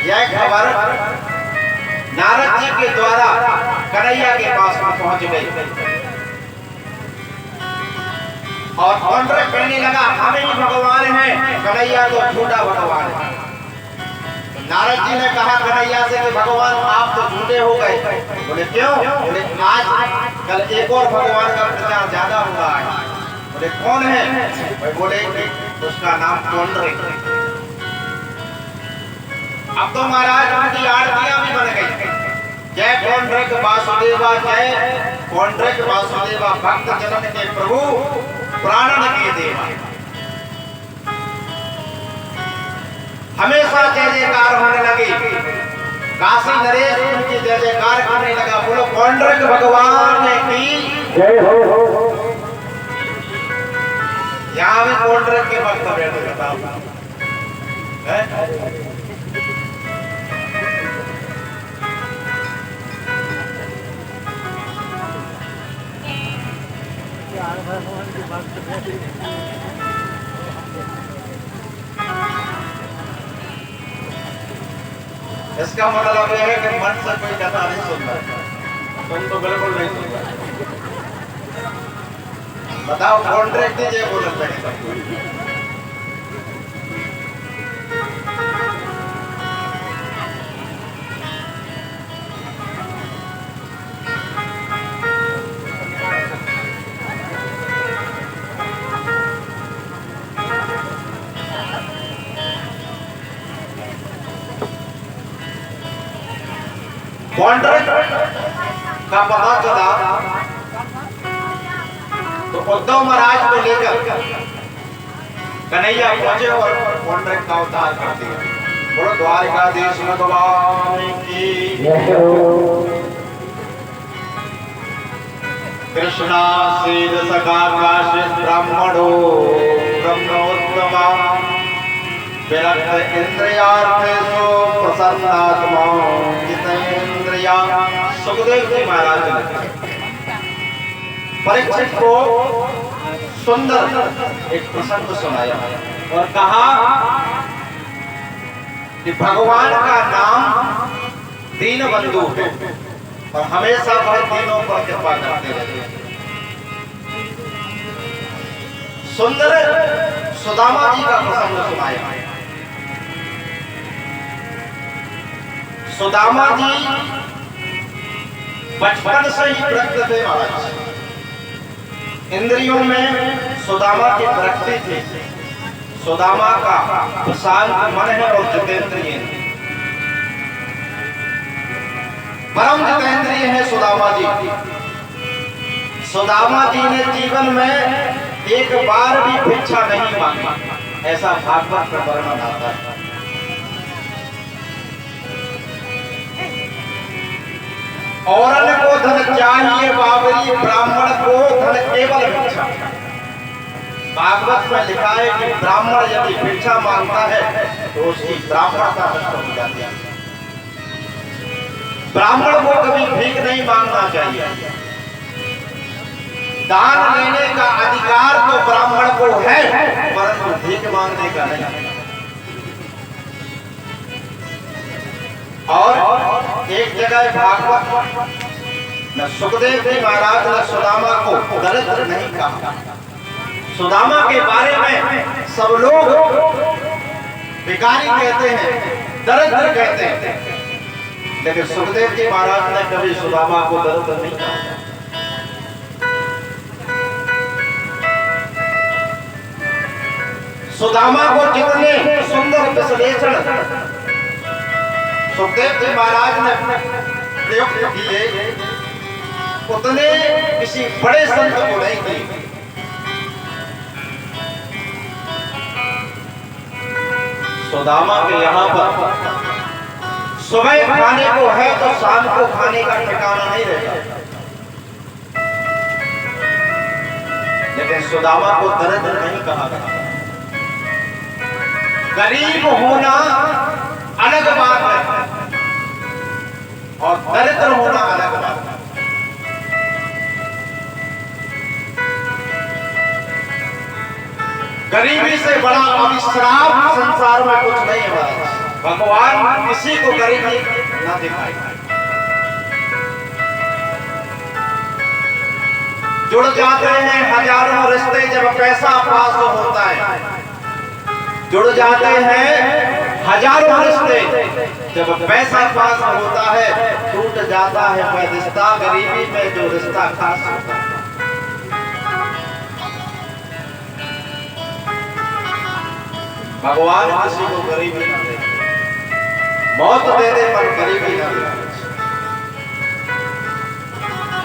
यह खबर नारद जी के द्वारा कन्हैया के पास में पहुंच गई और पौंड्रिक कहने लगा हम ही भगवान हैं, कन्हैया तो झूठा भगवान है। नारद जी ने कहा कन्हैया से कि भगवान आप तो झूठे हो गए। बोले क्यों? बोले आज कल एक और भगवान का प्रचार ज्यादा हो रहा है। बोले कौन है? बोले उसका नाम पौंड्रिक। अब तो महाराज उनकी आरतियां भी बन गई। जय पौंड्रिक कॉन्ट्रैक्ट वासुदेवा जय, कॉन्ट्रैक्ट वासुदेवा भक्त जनन के प्रभु, प्राणन के देवा। हमेशा जय जयकार होने लगी, काशी नरेश उनकी जय जयकार करने लगा। बोलो कॉन्ट्रैक्ट भगवान की जय हो। यहाँ भी कॉन्ट्रैक्ट के भक्त बैठे बताओ है? इसका मतलब यह है कि मन से कोई कथा नहीं सुन रहा, तुम तो बिल्कुल नहीं सुन रहा। बताओ कॉन्ट्रैक्ट दीजिए बोलते हैं। कॉन्ट्रैक्ट का पता चला तो उद्धव महाराज को लेकर कन्हैया पहुंचे और कॉन्ट्रैक्ट का उद्धार कर दिया। बोलो द्वारिकाधीश भगवान की जय हो। कृष्णा सीद सखा काशित ब्राह्मणो ब्रह्मोत्तमा, विरक्त इंद्रियार्थेषु प्रसन्नात्मा जितेन्द्रिया। सुखदेव जी महाराज ने परीक्षित को सुंदर एक प्रसंग सुनाया और कहा कि भगवान का नाम दीन बंधु है और हमेशा वह दीनों पर कृपा करते रहते हैं। सुंदर सुदामा जी का प्रसंग सुनाया। सुदामा जी बचपन से ही विरक्त थे महाराज, इंद्रियों में सुदामा की प्रकृति थी। सुदामा का शांत मन है और जितेंद्रिय है, परम जितेंद्रिय है सुदामा जी। सुदामा जी ने जीवन में एक बार भी भिक्षा नहीं मांगी, ऐसा भागवत में वर्णन आता है। औरन को धन चाहिए बाबरी, ब्राह्मण को धन केवल भिक्षा। भागवत में लिखा है कि ब्राह्मण यदि भिक्षा मांगता है तो उसकी ब्राह्मणता नष्ट हो जाती है। ब्राह्मण को कभी भीख नहीं मांगना चाहिए। दान लेने का अधिकार तो ब्राह्मण को है, परंतु भीख मांगने का नहीं। और एक जगह भागवत न सुखदेव जी महाराज ने सुदामा को दरिद्र नहीं कहा। सुदामा के बारे में सब लोग भिखारी कहते हैं, दरिद्र कहते हैं, लेकिन सुखदेव जी महाराज ने कभी सुदामा को दरिद्र नहीं कहा। सुदामा को जितने सुंदर विश्लेषण सुखदेव जी महाराज ने प्रयुक्त किए, उतने किसी बड़े संत को नहीं किए। सुदामा के यहाँ पर सुबह खाने को है तो शाम को खाने का ठिकाना नहीं रहता, लेकिन सुदामा को दरिद्र नहीं कहा गया। गरीब होना अलग बात है और दरिद्र होना अलग बात है। गरीबी से बड़ा अभिश्राप संसार में कुछ नहीं है। भगवान किसी को गरीबी न दिखाए। जुड़ जाते हैं हजारों रिश्ते जब पैसा पास होता है, जुड़ जाते हैं हजारों रिश्ते जब पैसा पास होता है, टूट जाता है वह रिश्ता गरीबी में जो रिश्ता खास होता है। भगवान किसी को गरीबी न दे, मौत दे दे पर गरीबी न दे।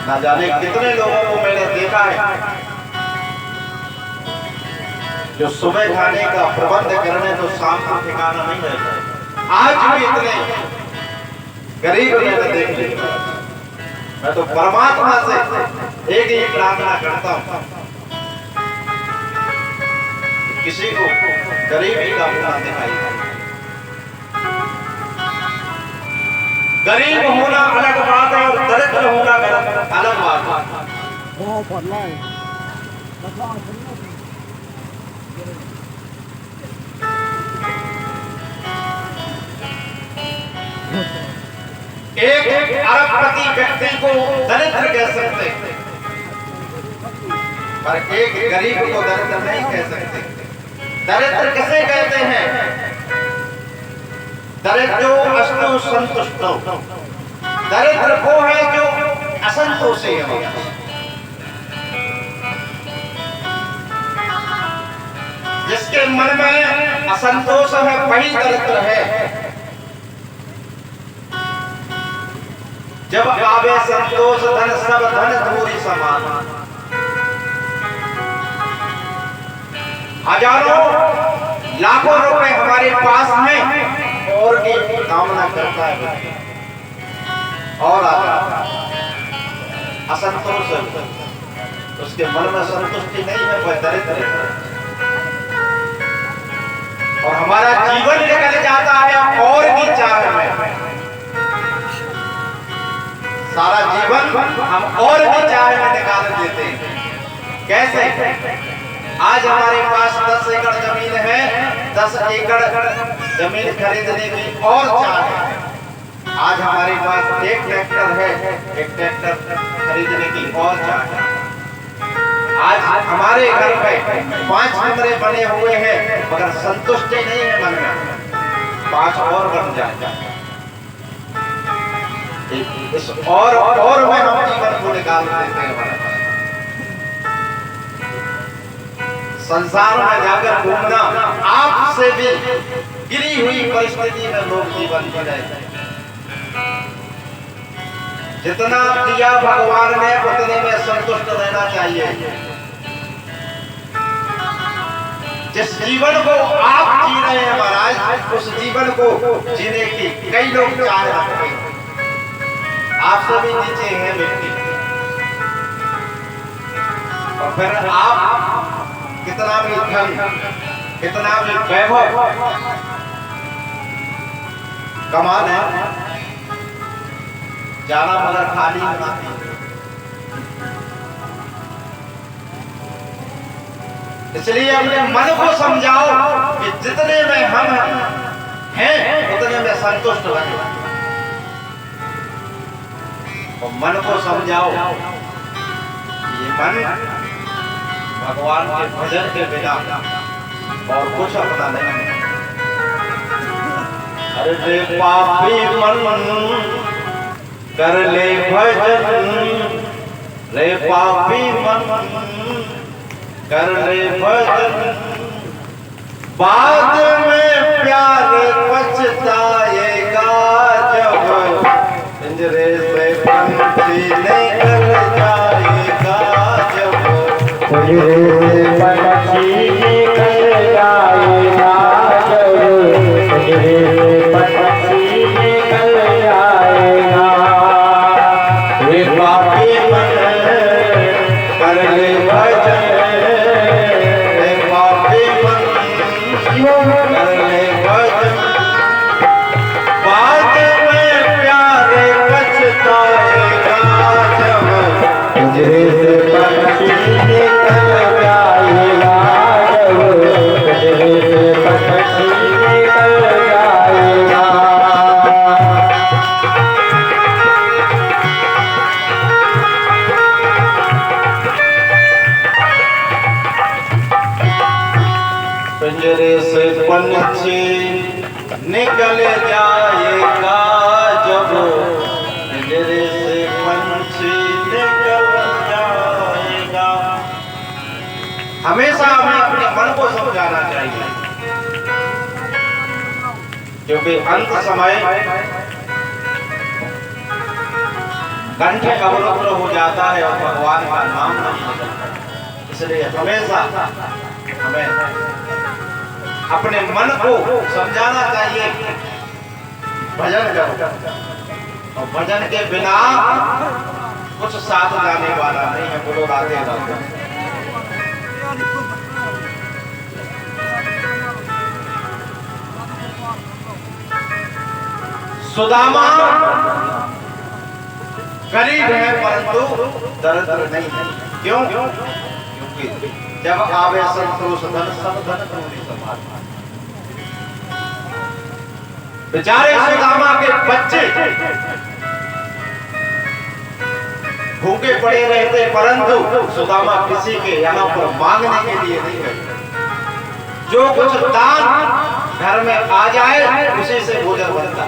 न जाने कितने लोगों को मैंने देखा है जो सुबह खाने का प्रबंध करने तो शाम का ठिकाना नहीं रहता। आज भी इतने गरीब मैंने देख लिया। मैं तो परमात्मा से एक ही प्रार्थना करता हूं, किसी को गरीबी का मुंह दिखाई दे। गरीब होना अलग बात है और दरिद्र होना अलग बात है। एक अरबपति व्यक्ति को दरिद्र कह सकते, पर एक गरीब को दरिद्र नहीं कह सकते। दरिद्र किसे कहते हैं? दरिद्रो अस्तु संतुष्टो। दरिद्र वो है जो असंतोषी है। जिसके मन में असंतोष है वही दरिद्र है। जब आवे संतोष धन सब धन धूरी समान। हजारों लाखों रुपए हमारे पास हैं और की कामना करता है और आता असंतोष, उसके मन में संतुष्टि नहीं है, वह दरिद्र है। और हमारा जीवन निकल जाता है और की चाह में। सारा जीवन हम और भी चाह में निकाल देते हैं। कैसे? आज हमारे पास 10 एकड़ जमीन है, 10 एकड़ जमीन खरीदने की और चाह है। आज हमारे पास एक ट्रैक्टर है, एक ट्रैक्टर खरीदने की और चाह है। आज हमारे घर में 5 कमरे बने हुए हैं मगर संतुष्टि नहीं है मन में, 5 और बन जाए। इस और में हम जीवन को निकाल देते हैं। संसार में जाकर घूमना आपसे भी गिरी हुई परिस्थिति में लोग जीवन जी रहे हैं। जितना दिया भगवान ने उतने में संतुष्ट रहना चाहिए। जिस जीवन को आप जी रहे हैं महाराज, उस जीवन को जीने की कई लोग चाह रहे हैं। आपसे भी नीचे है व्यक्ति, और फिर आप कितना भी धन, कितना भी वैभव कमा लें, जाना मगर खाली नहीं। इसलिए अपने मन को समझाओ कि जितने में हम हैं उतने में संतुष्ट रहे। और मन को समझाओ ये मन भगवान के भजन के बिना और कुछ अपना नहीं। अरे रे पापी मन कर ले भजन, रे पापी मन कर ले भजन, बाद में प्यार पछताएगा जब पिंजरे से पंछी निकल जाएगा। जब पिंजरे से पंछी निकल जाएगा, जब पिंजरे से पंछी निकल जाएगा। रे पापी मन कर ले भजन, रे पापी मन कर ले भजन, बाद में प्यार पछताएगा जब पिंजरे से पंछी निकल जाएगा, जब पिंजरे से पंछी निकल जाएगा। पिंजरे से पंछी निकल जाएगा जब, पिंजरे से पंछी निकल जाएगा। हमेशा हमें अपने मन को समझाना चाहिए, क्योंकि अंत समय कंठ अवरुद्ध हो जाता है और भगवान का नाम नहीं निकलता। इसलिए हमेशा हमें अपने मन को समझाना चाहिए भजन करो, और भजन के बिना कुछ साथ जाने वाला नहीं है। बोलो राधे राधे। सुदामा गरीब है परंतु दरिद्र नहीं है। क्यों? क्योंकि जब आवे संतोष धन सब धन क्रोधी समाज। बेचारे सुदामा के बच्चे भूखे पड़े रहते, परंतु सुदामा किसी के यहाँ पर मांगने के लिए नहीं गए। जो कुछ दान घर में आ जाए उसी से भोजन बनता।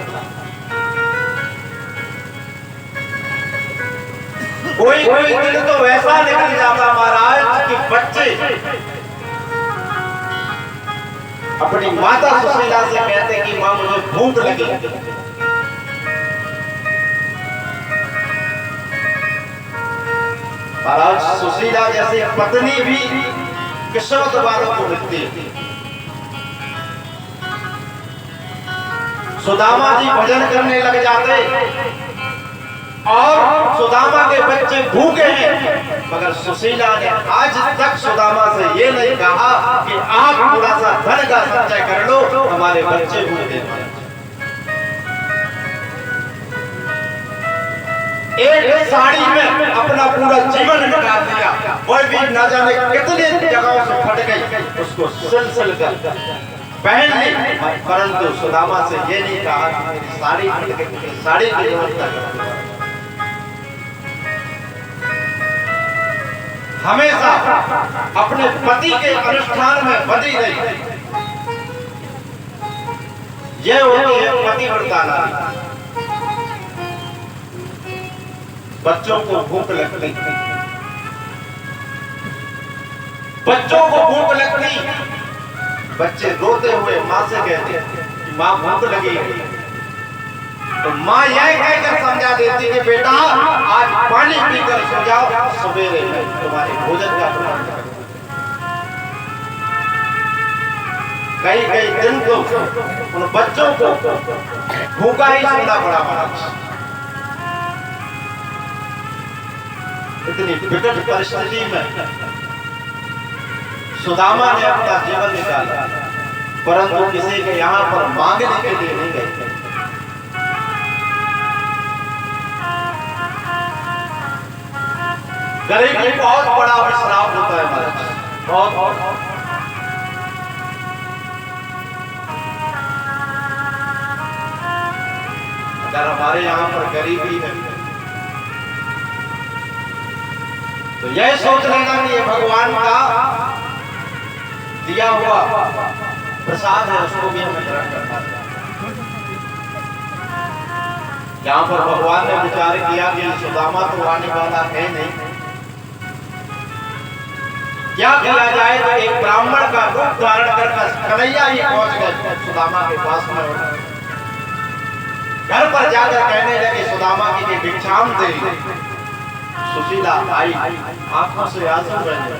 कोई कोई दिन तो वैसा निकल जाता महाराज कि बच्चे अपनी माता सुशीला से कहते कि मां मुझे भूख लगी। महाराज सुशीला जैसी पत्नी भी किस्मत वालों को मिलती है। सुदामा जी भजन करने लग जाते और सुदामा के बच्चे भूखे हैं, मगर सुशीला ने आज तक सुदामा से ये नहीं कहा कि आप थोड़ा सा धन का संचय कर लो, हमारे बच्चे भूखे हैं। एक साड़ी में अपना पूरा जीवन निकाल दिया, वो भी न जाने कितने जगहों से फट गई, उसको सिल कर पहन ली, परंतु सुदामा से ये नहीं कहा कि मेरी साड़ी फट गई, साड़ी की व्यवस्था कर। हमेशा अपने पति के अनुष्ठान में बंधी रही। यह होती है पतिव्रता नारी। बच्चों को भूख लगती, बच्चों को भूख लगती, बच्चे रोते हुए माँ से कहते कि माँ भूख लगी है, तो माँ यह कहकर समझा देती कि बेटा आज पानी पीकर सो जाओ, सवेरे में तुम्हारे भोजन का प्रबंध करूं। कई दिन तो उन बच्चों को भूखा ही सोना पड़ा महाराज। इतनी विकट परिस्थिति में सुदामा ने अपना जीवन निकाला, परंतु किसी के यहाँ पर मांगने के लिए नहीं गए। गरीबी बहुत बड़ा विश्राम होता है महाराज, बहुत। अगर हमारे यहाँ पर गरीबी है तो यह सोच लेना कि ये भगवान का दिया हुआ प्रसाद है, उसको भी हमें ग्रहण करना है। यहाँ पर भगवान ने विचार किया कि सुदामा तो आने वाला है नहीं, क्या किया जाए, तो एक ब्राह्मण का रूप धारण कर कन्हैया ही पहुंच गए सुदामा के पास में। घर पर जाकर कहने लगे सुदामा की भिक्षाम दे। सुशीला आई, आंखों से आंसू बहे।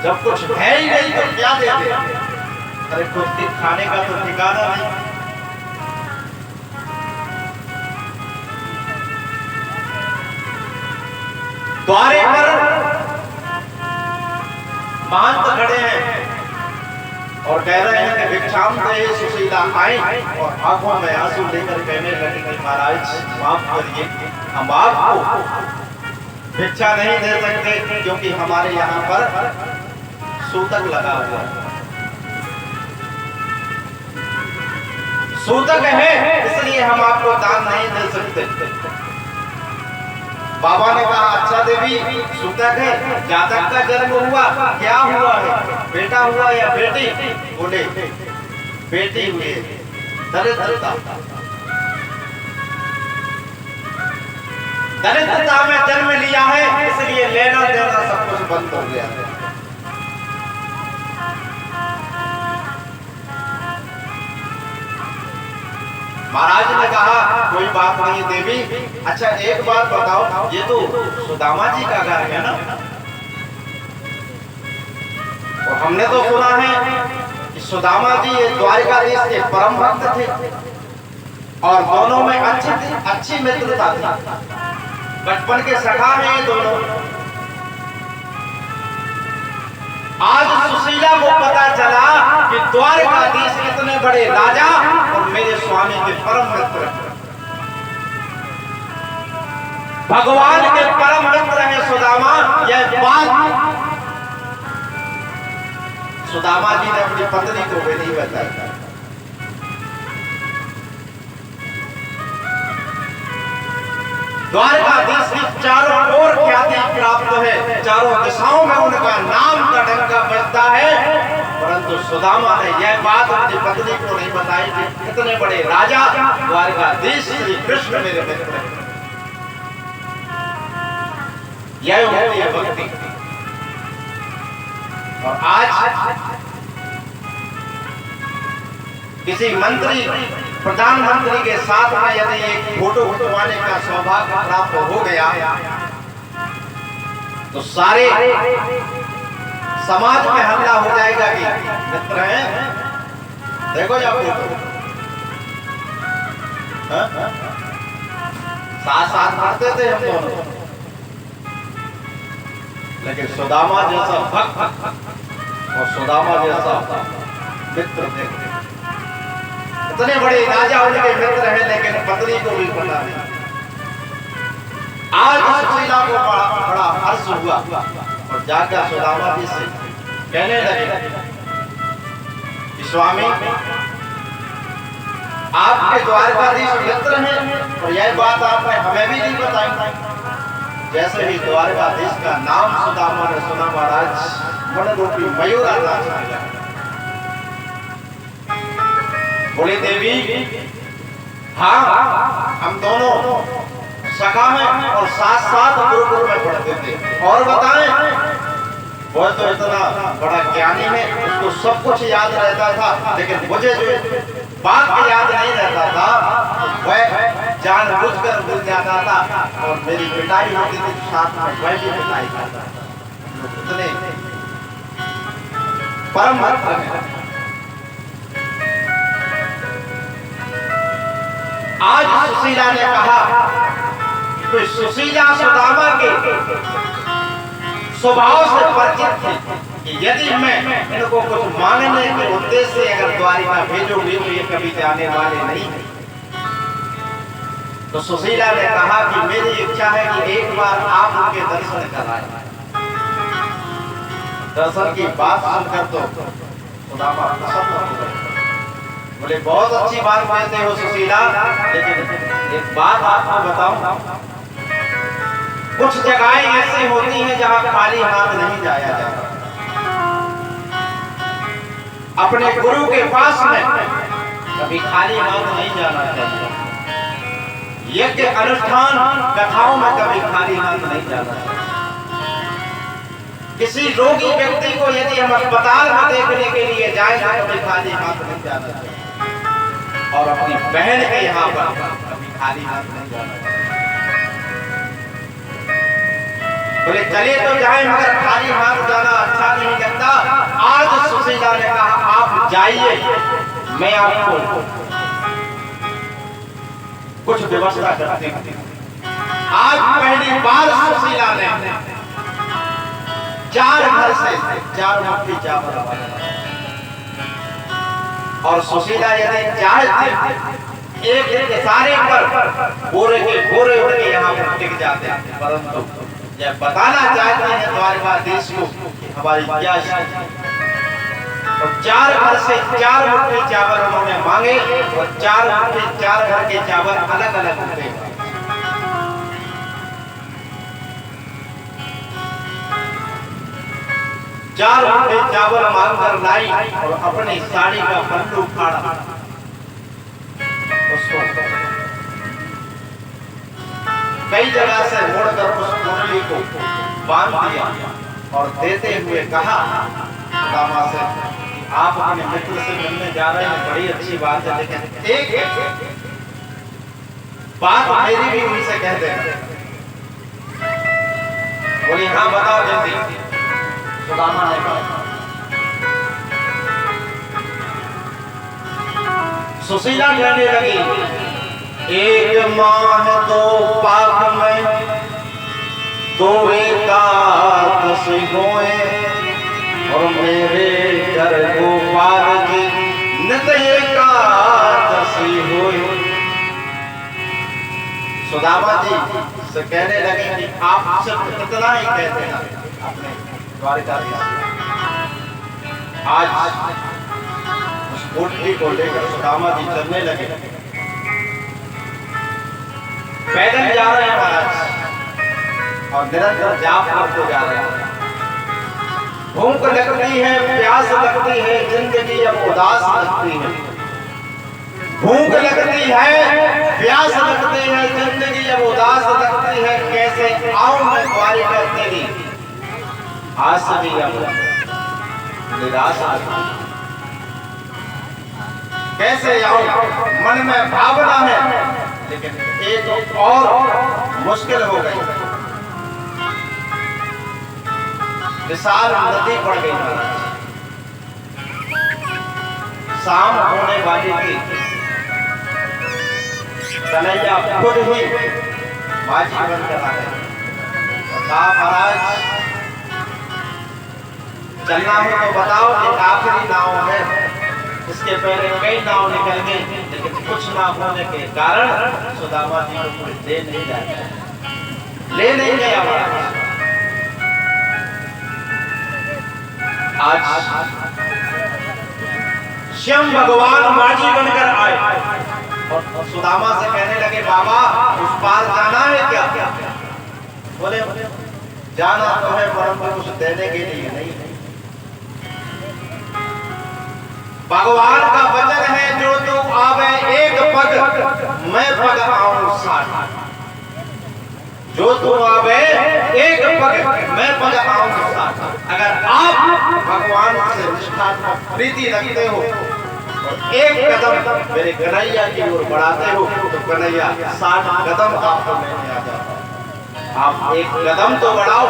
जब कुछ है ही नहीं तो क्या दे दे? अरे कुछ खाने का तो ठिकाना नहीं। द्वारे पर महंत खड़े हैं और कह रहे हैं कि भिक्षाम दे। सुशीला आई और आंखों में आंसू लेकर कहने लगी कि महाराज माफ करिए, हम आपको भिक्षा नहीं दे सकते क्योंकि हमारे यहाँ पर सूतक लगा हुआ है। सूतक है इसलिए हम आपको दान नहीं दे सकते। बाबा ने कहा अच्छा देवी सूतक है, जातक का जन्म हुआ, क्या हुआ है, बेटा हुआ या बेटी? बोले बेटी हुई। दरिद्रता में जन्म लिया है इसलिए लेना देना सब कुछ बंद हो गया है। महाराज ने कहा कोई बात नहीं देवी, अच्छा एक बात बताओ, ये तो सुदामा जी का घर है ना? और हमने तो सुना है कि सुदामा जी ये द्वारिकाधीश के परम भक्त थे और दोनों में अच्छी मित्रता थी, बचपन के सखा हैं ये दोनों। आज सुशीला को पता चला कि द्वारिकाधीश इतने बड़े राजा और मेरे स्वामी के परम मित्र, भगवान के परम मित्र हैं सुदामा। यह बात सुदामा जी ने अपनी पत्नी को भी नहीं बताया। द्वारकाधीश की चारों ओर ख्याति प्राप्त है, चारों दिशाओं में उनका नाम का डंका बजता है, परंतु सुदामा ने यह बात अपनी पत्नी को नहीं बताई कि इतने बड़े राजा द्वारकाधीश श्री कृष्ण मेरे मित्र हैं। यह होती है भक्ति। और आज किसी मंत्री प्रधानमंत्री के साथ में यदि एक फोटो खिंचवाने का सौभाग्य प्राप्त हो गया तो सारे समाज में हल्ला हो जाएगा कि मित्र हैं, देखो या फोटो साथ साथ करते थे हम दोनों। लेकिन सुदामा जैसा भक्त और सुदामा जैसा मित्र थे, इतने बड़े राजा उनके मित्र हैं, लेकिन पत्नी को भी पता नहीं। आज सुशीला को बड़ा हर्ष हुआ और जाकर सुदामा जी से कहने लगे कि स्वामी आपके द्वारकाधीश मित्र हैं और यह बात आपने हमें भी नहीं बताई। जैसे ही द्वारकाधीश का नाम सुदामा ने सुना, महाराज मन रूपी मयूर आकाश में गया। बोले देवी हाँ, हम दोनों सखा हैं और साथ साथ गुरुकुल में पढ़ते थे। और बताएं, वो तो इतना बड़ा ज्ञानी है, उसको सब कुछ याद रहता था, लेकिन मुझे जो बात याद नहीं रहता था वह जानबूझकर भूल जाता था, और मेरी पिटाई होती थी साथ में वह भी पिटाई करता था। इतने परम भक्त हैं। आज सुशीला ने कहा कि सुशीला सुदामा के स्वभाव से परिचित थी कि यदि मैं इनको कुछ मांगने के उद्देश्य से अगर द्वारिका भेजूंगी तो ये कभी जाने वाले नहीं है। तो सुशीला ने कहा कि मेरी इच्छा है कि एक बार आप उनके दर्शन कराएं। दर्शन की बात सुनकर तो सुदामा प्रसन्न हो गए। बोले बहुत अच्छी बात कहते हो सुशीला, लेकिन एक बात आपको बताऊं, कुछ जगहें ऐसी होती हैं जहां खाली हाथ नहीं जाया जाता। अपने गुरु के पास में कभी खाली हाथ नहीं जाना चाहिए। यज्ञ अनुष्ठान कथाओं में कभी खाली हाथ नहीं जाना चाहिए। किसी रोगी व्यक्ति को यदि हम अस्पताल में देखने के लिए जाएं तो कभी खाली हाथ नहीं जाना चाहिए, और अपनी बहन के यहाँ पर कभी खाली हाथ नहीं जाना चाहिए। बोले चलिए तो जाए, मगर खाली हाथ जाना अच्छा नहीं लगता। आज सुशीला ने कहा आप जाइए, मैं आपको कुछ व्यवस्था करती हूँ। आज पहली बार सुशीला ने 4 घर से 4 मुट्ठी चावल बनाया, और सुशीला यदि चाहती एक सारे पर बोरे के बोरे उनके यहाँ पर टिक जाते हैं, परंतु यह बताना चाहते हैं द्वारकाधीश को हमारी क्या शक्ति। और 4 घर से 4 मुट्ठी चावल उन्होंने मांगे, और 4 मुट्ठी 4 घर के चावल अलग अलग होते हैं। चार मुट्ठी चावल मांगकर लाई और अपनी साड़ी का पल्लू फाड़ा, उसको कई जगह से मोड़कर उस कुंडली को बांध दिया और देते हुए कहा सुदामा से, आप अपने मित्र से मिलने जा रहे हैं, बड़ी अच्छी बात है, लेकिन एक बात मेरी भी उनसे कह देना। बोली हाँ बताओ जल्दी। सुदामा ने कहा। सुशीला कहने लगी, एक माह तो पाक में दो एकादशी होए, और मेरे घर गोपाल की नित एकादशी होए। सुदामा जी से कहने लगे कि आप सिर्फ इतना ही कहते हैं अपने द्वारिकाधीश। आज उस कोठरी को लेकर सुदामा जी चलने लगे। पैदल जा रहे हैं महाराज, और निरंतर जाप करते जा रहे हैं। भूख लगती है, प्यास लगती है, जिंदगी अब उदास लगती है। भूख लगती है, प्यास लगती है, जिंदगी अब उदास लगती है। कैसे आऊं मैं द्वारिका तेरी, आस भी अब निराश लगती है। कैसे आऊं, मन में भावना है, लेकिन एक और मुश्किल हो गई। विशाल नदी पड़ गई महाराज, शाम होने वाली थी। कन्हैया खुद ही माझी बनकर आ गए और कहा महाराज चलना हो तो बताओ, एक आखिरी नाव है, इसके पहले कई नाव निकल गई, लेकिन कुछ ना होने के कारण सुदामा जी को कोई ले नहीं जाता, ले नहीं गया महाराज। आज स्वयं भगवान माझी बनकर आए और सुदामा से कहने लगे, बाबा उस पार जाना है क्या? बोले जाना तो है, परंतु कुछ देने के लिए नहीं है। भगवान का वचन है, जो तू आवे एक पग मैं पग आऊं साथ। जो तू आवे एक पग मैं पग आऊं साथ। अगर आप भगवान से निष्ठात्मक प्रीति रखते हो और एक कदम मेरे कन्हैया की ओर बढ़ाते हो, तो कन्हैया 60 कदम आपको लेने आ जाता है। आप एक कदम तो बढ़ाओ।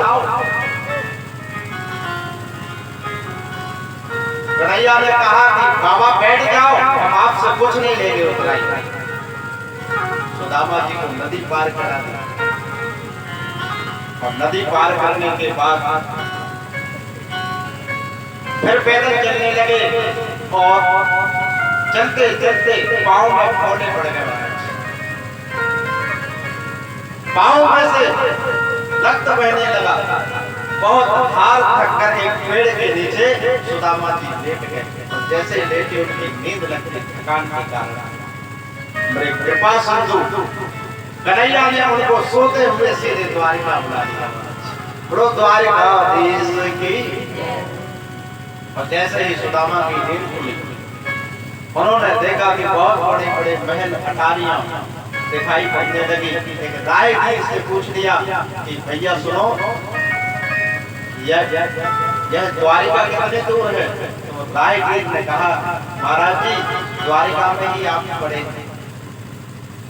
कन्हैया ने कहा कि बाबा बैठ जाओ, हम आपसे कुछ नहीं लेंगे उतराई। सुदामा जी को नदी पार करा दी, और नदी पार करने के बाद फिर पैदल चलने लगे, और चलते चलते पांव में फोड़े पड़ गए। पांव में से रक्त बहने लगा। बहुत हार थक कर एक पेड़ के नीचे सुदामा जी लेट गए, और जैसे लेटे उनकी नींद लगती थकान के कारण। मेरे कृपा सिंधु कन्हैया ने उनको सोते हुए सीधे द्वारिका बुला लिया। बोलो द्वारिकाधीश की। और जैसे ही सुदामा की नींद खुली, उन्होंने देखा कि बहुत बड़े बड़े महल अटारियां दिखाई पड़ने लगी। एक राय से पूछ लिया कि भैया सुनो, यह द्वारिका कितने दूर है? तो राय ने कहा महाराज जी द्वारिका में ही आप पड़े।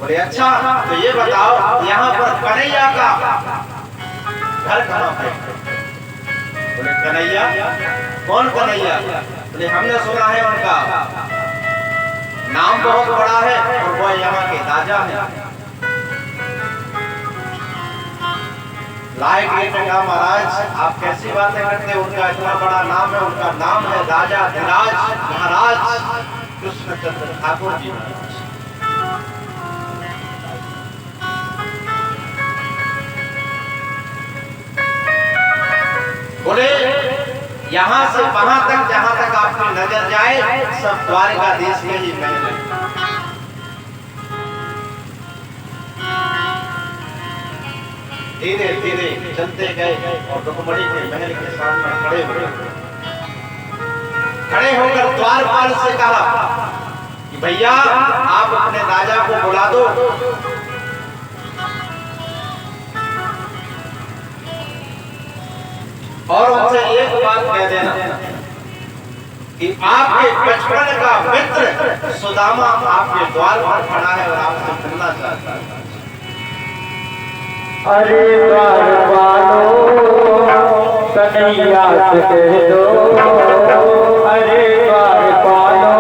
बोले अच्छा, तो ये बताओ यहाँ पर कन्हैया का घर कहाँ पे? बोले कन्हैया? कौन कन्हैया? बोले हमने सुना है उनका नाम बहुत बड़ा है, और वह यहाँ के राजा है। लाइक ने कहा महाराज आप कैसी बातें करते हैं, उनका इतना बड़ा नाम है, उनका नाम है राजा धीराज महाराज कृष्णचंद्र ठाकुर जी। बोले यहाँ से वहां तक जहां तक आपकी नजर जाए सब द्वारिकाधीश में ही महल है। धीरे धीरे चलते गए और रुक्मणी के महल के सामने खड़े होकर द्वारपाल से कहा कि भैया आप अपने राजा को बुला दो। और उनसे एक बात कह देना कि आपके बचपन का मित्र सुदामा आपके द्वार पर खड़ा है और आपसे मिलना चाहता है। अरे द्वारपालो कन्हैया से कह दो, अरे द्वारपालो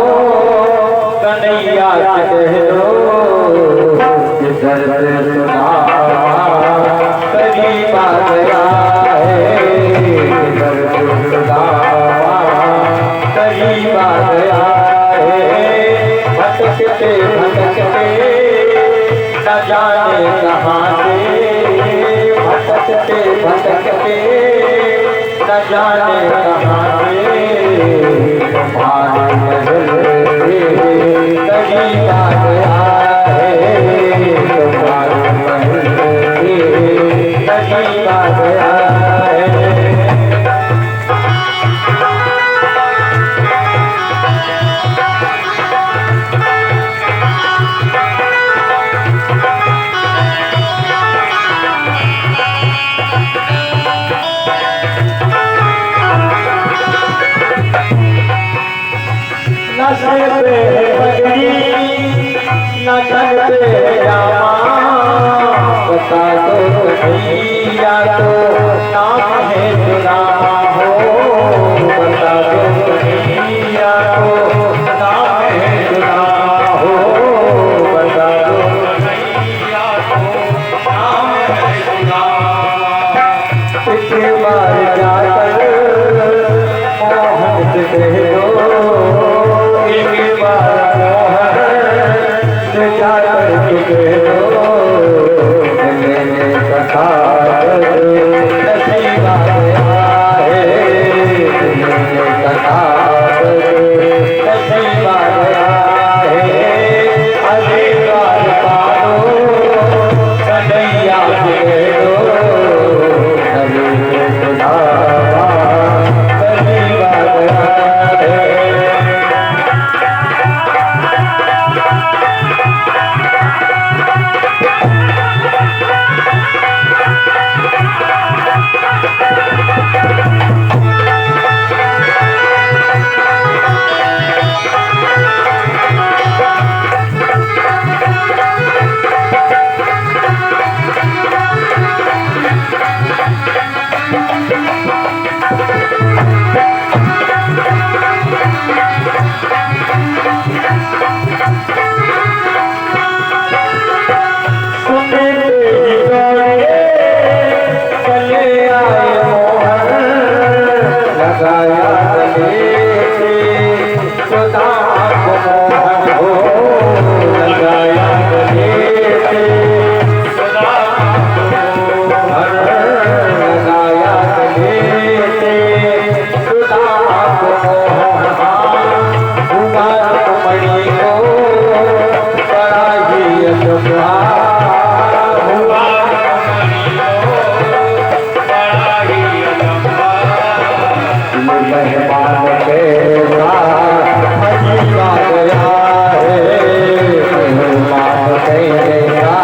कन्हैया से कह दो, कि दर्द सुना करीब आ गया है, दर्द सुना करीब आ गया है। भटकते भटकते न जाने कहाँ से, भटकते भटकते न जाने कहाँ से, तुम्हारे महल से करीब आ गया है, तुम्हारे महल से करीब आ गया है। नशे पे पगड़ी न तन पे जामा, बता दो कन्हैया तो नाम है सुदामा हो, बता दो कन्हैया तो नाम है सुदामा हो, बता दो कन्हैया तो नाम है सुदामा। एक बार जाकर मोहन से कह दो, एक बार मोहन से जाकर कह दो, मैंने कथा नसीब आ गया है, मैंने कथा नसीब आ गया है। अरे द्वारपालो कन्हैया से कह दो, अरे सुना करीब आ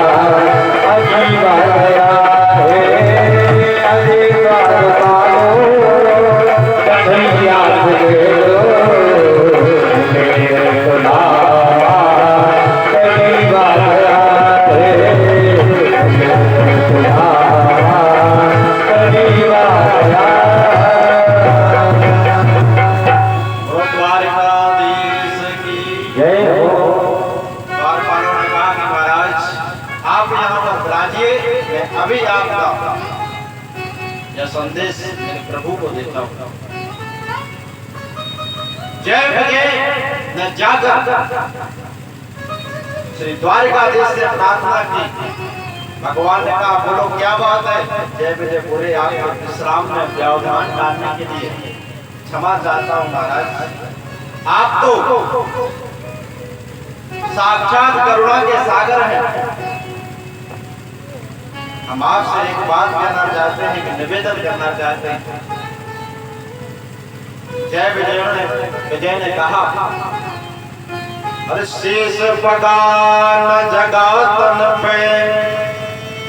गया है। अभी आपका यह संदेश मेरे प्रभु को देता हूँ। जय विजय न जागर श्री द्वारिकाधीश से प्रार्थना की। भगवान ने कहा बोलो क्या बात है। जय विजय पूरे आपको विश्राम में व्यवधान डालने के लिए क्षमा चाहता हूँ महाराज। आप तो साक्षात करुणा के सागर हैं। हम आपसे एक बात कहना चाहते हैं कि निवेदन करना चाहते हैं। जय विजय ने कहा अरे शेष पगान जगातन पे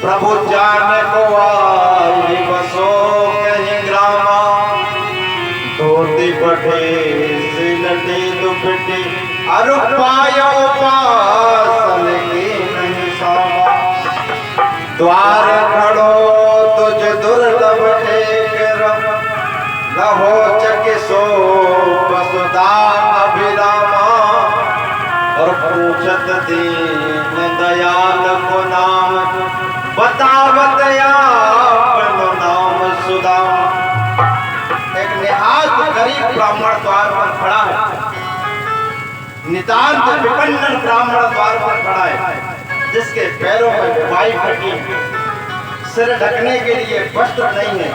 प्रभु जाने को आई बसो कहीं ग्रामा धोती पटे सिलटी दुपटी अरुपाय उपासन की नहीं सामा द्वार हार खड़ो तुझ दुर्लभ एक लहो चकिसो वसुधा अभिरामा। और पूछत दीन दयाल को नाम बतावत आपनो नाम सुदाम। एक निहात गरीब ब्राह्मण द्वार पर खड़ा है, नितांत विपन्न ब्राह्मण द्वार पर खड़ा है, जिसके पैरों में वाई फटी, सिर ढकने के लिए वस्त्र नहीं है,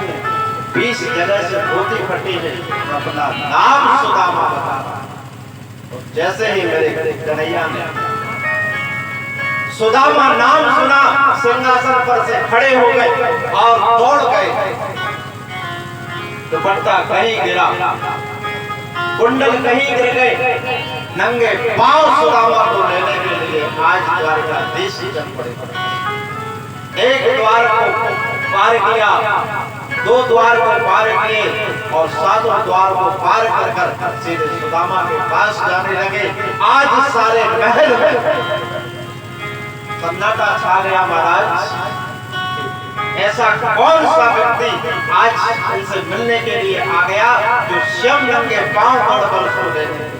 20 जगह से धोती फटी है, अपना नाम सुदामा बता रहा। जैसे ही मेरे कन्हैया ने सुदामा नाम सुना, सिंहासन पर से खड़े हो गए और दौड़ गए। दुपट्टा कहीं गिरा, कुंडल कहीं गिर गए, नंगे पांव सुदामा को लेने के लिए आज द्वारकाधीश चल पड़े। एक द्वार को पार किया, 2 द्वार को पार किए और 7वां द्वार को पार कर कर सीधे सुदामा के पास जाने लगे। आज सारे महल में सन्नाटा छा गया महाराज। ऐसा कौन सा व्यक्ति आज इनसे मिलने के लिए आ गया जो स्वयं नंगे पांव दौड़ कर उसको लेने।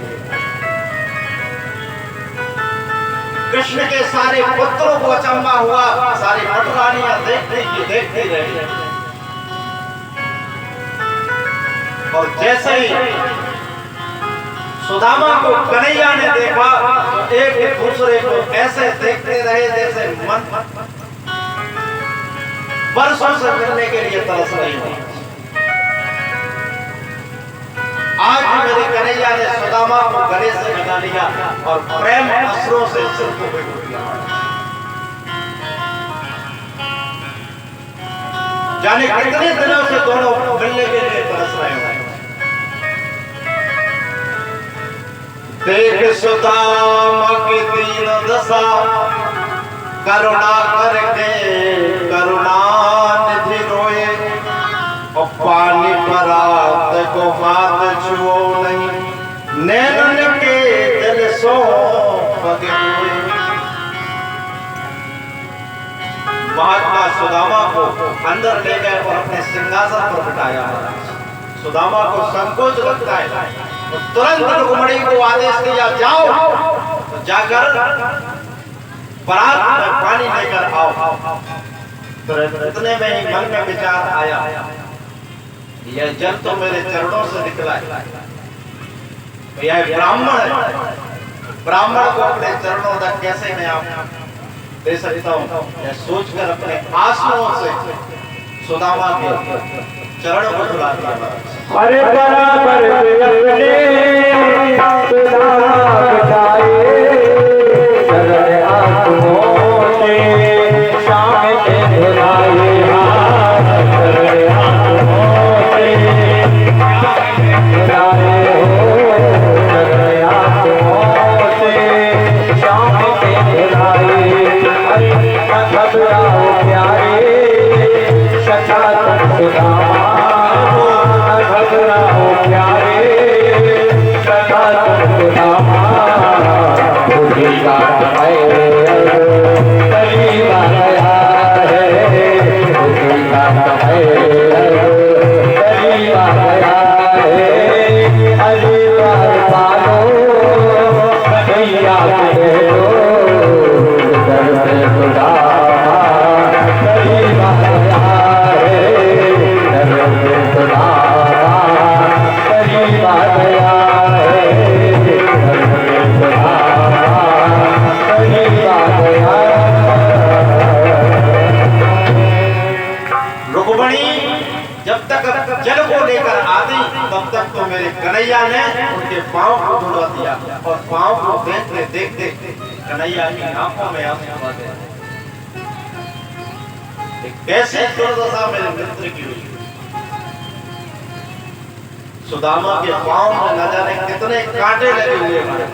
कृष्ण के सारे पुत्रों को अचंबा हुआ, सारी पटरानियां देखती रही। और जैसे ही सुदामा को कन्हैया ने देखा तो एक दूसरे को ऐसे देखते रहे जैसे मन वर्षों से मिलने के लिए तरस रही हो। आज मेरे कन्हैया ने सुदामा को गले से लगा लिया और प्रेम अश्रुओं से सिर को भिगो दिया। जाने कितने दिनों से दोनों मिलने के लिए तरस रहे हो। देख सुदामा की दीन दशा, करुणा करके करुणानिधि रोए। और पानी परात को हाथ छुओ नहीं, नैनन के दिल सो पगे हुए। महात्मा सुदामा को अंदर ले गए और अपने सिंहासन पर बिठाया। सुदामा को संकोच लगता है, तो तुरंत रुक्मिणी को आदेश दिया, जाओ तो जाकर परात में पानी लेकर आओ। तुरंत इतने में ही मन में विचार आया, यह जल तो मेरे चरणों से निकला है, यह ब्राह्मण है, ब्राह्मण को अपने चरणों तक कैसे मैं आप दे सकता हूँ। यह सोचकर अपने आंसुओं से सुदामा के चरण को धुला दिया। अरे बराबर अपने सुदामा बचाए, चरण आंसुओं से शाम के धुलाए। चरण आंसुओं से धुलाए हो, चरण आंसुओं से शाम के धुलाए। घबराओ प्यारे सखा तुम सुदामा, घबराओ प्यारे सखा तुम सुदामा। बुद्धि का समय करीब आ गया है, बुद्धि का समय करीब आ गया है। अरे बार पालो भैया के दो सुदामा, करीब आ गया है। सुदामा करीब आ गया है, सुदामा करीब आ गया। रुक्मिणी जब तक जल को लेकर आती तब तक तो मेरे कन्हैया ने उनके पांव को धुला दिया और पांव को देखते देखते कन्हैया की आंखों में आंसू आ गए। कैसे दुर्दशा मेरे मित्र की हुई। सुदामा के पांव में न जाने कितने कांटे लगे हुए हैं।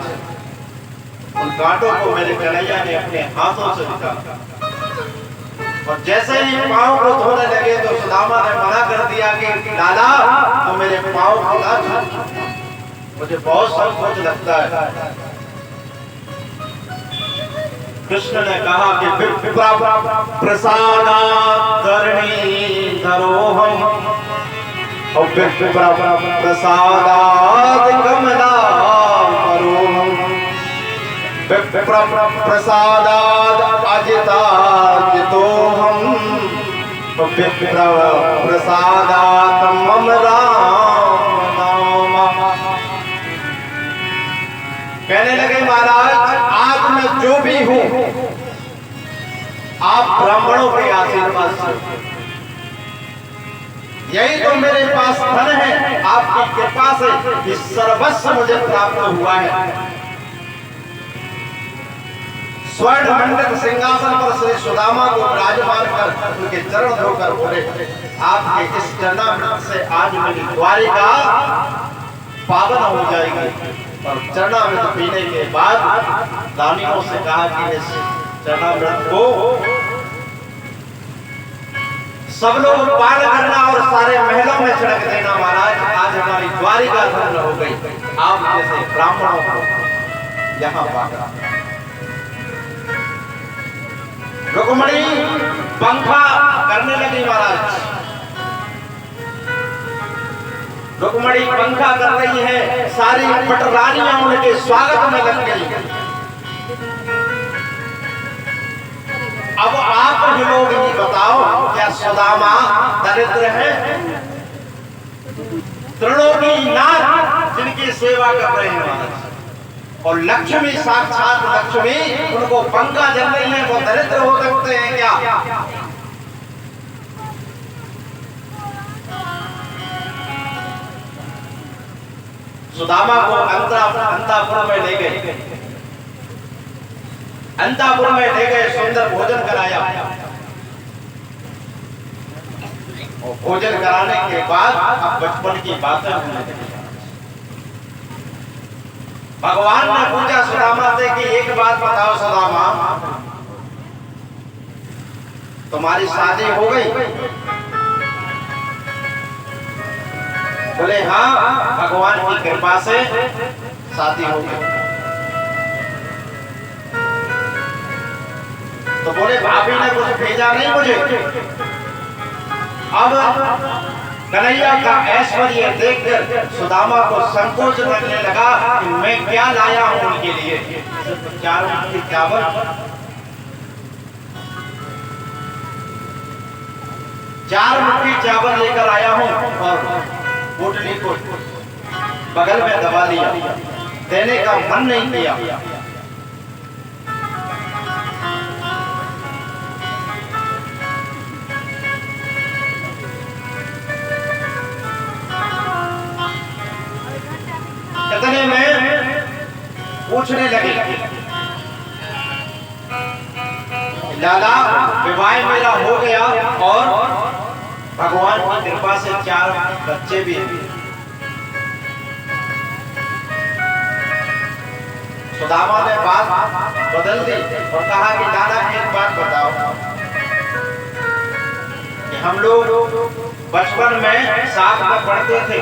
उन कांटों को मेरे कन्हैया ने अपने हाथों से निकाला और जैसे ही पांव को धोने लगे तो सुदामा ने मना कर दिया कि लाला तो मेरे पांव को ना छू, मुझे बहुत संकोच लगता है। कृष्ण ने कहा कि विप्र प्रसादात् धरणीधरोऽहम् और विप्र प्रसादात् कमलापरोऽहम् विप्र प्रसादात् अजिताजितोऽहम् विप्र प्रसादात् मम राम नाम। कहने लगे महाराज आज मैं जो भी हूं आप ब्राह्मणों के आशीर्वाद से, यही तो मेरे पास धन है आपकी कृपा से कि सर्वस्व मुझे प्राप्त हुआ है। स्वर्ण मंडित सिंहासन पर श्री सुदामा को विराजमान कर उनके चरण धोकर बोले आपके इस चरणामृत से आज मेरी द्वारिका पावन हो जाएगी। और चरणामृत पीने के बाद दानियों से कहा कि इस चरणामृत को सब लोग पान करना और सारे महलों में छिड़क देना। महाराज आज हमारी द्वारिका धन्य हो गई आप जैसे ब्राह्मणों को यहाँ पाकर। रुक्मणी पंखा करने लगी महाराज। रुक्मणी पंखा कर रही है, सारी पटरानियां उनके स्वागत में लग गई। अब आप ही लोग ही बताओ क्या सुदामा दरिद्र है? त्रिलोकीनाथ जिनकी सेवा कर रहे हैं महाराज और लक्ष्मी साक्षात लक्ष्मी उनको पंखा जल रही है, वो दरिद्र हो सकते हैं क्या? सुदामा को अंतापुर में ले गए, अंतापुर में ले गए, सुंदर भोजन कराया और भोजन कराने के बाद अब बचपन की बातें होने लगी। भगवान ने पूछा सुदामा से कि एक बात बताओ सुदामा, तुम्हारी शादी हो गई? बोले हाँ भगवान की कृपा से शादी हो गई। तो बोले भाभी ने कुछ भेजा नहीं मुझे? अब कन्हैया का ऐश्वर्य देखकर सुदामा को संकोच लगने लगा कि मैं क्या लाया हूं उनके लिए। चार मुट्ठी चावल, लेकर आया हूं और पोटली को बगल में दबा लिया, देने का मन नहीं किया। इतने में पूछने लगे लाला विवाह मेरा हो गया और भगवान की कृपा से 4 बच्चे भी हैं। सुदामा ने बात बदल दी और कहा कि लाला एक बात बताओ कि हम लोग बचपन में साथ में पढ़ते थे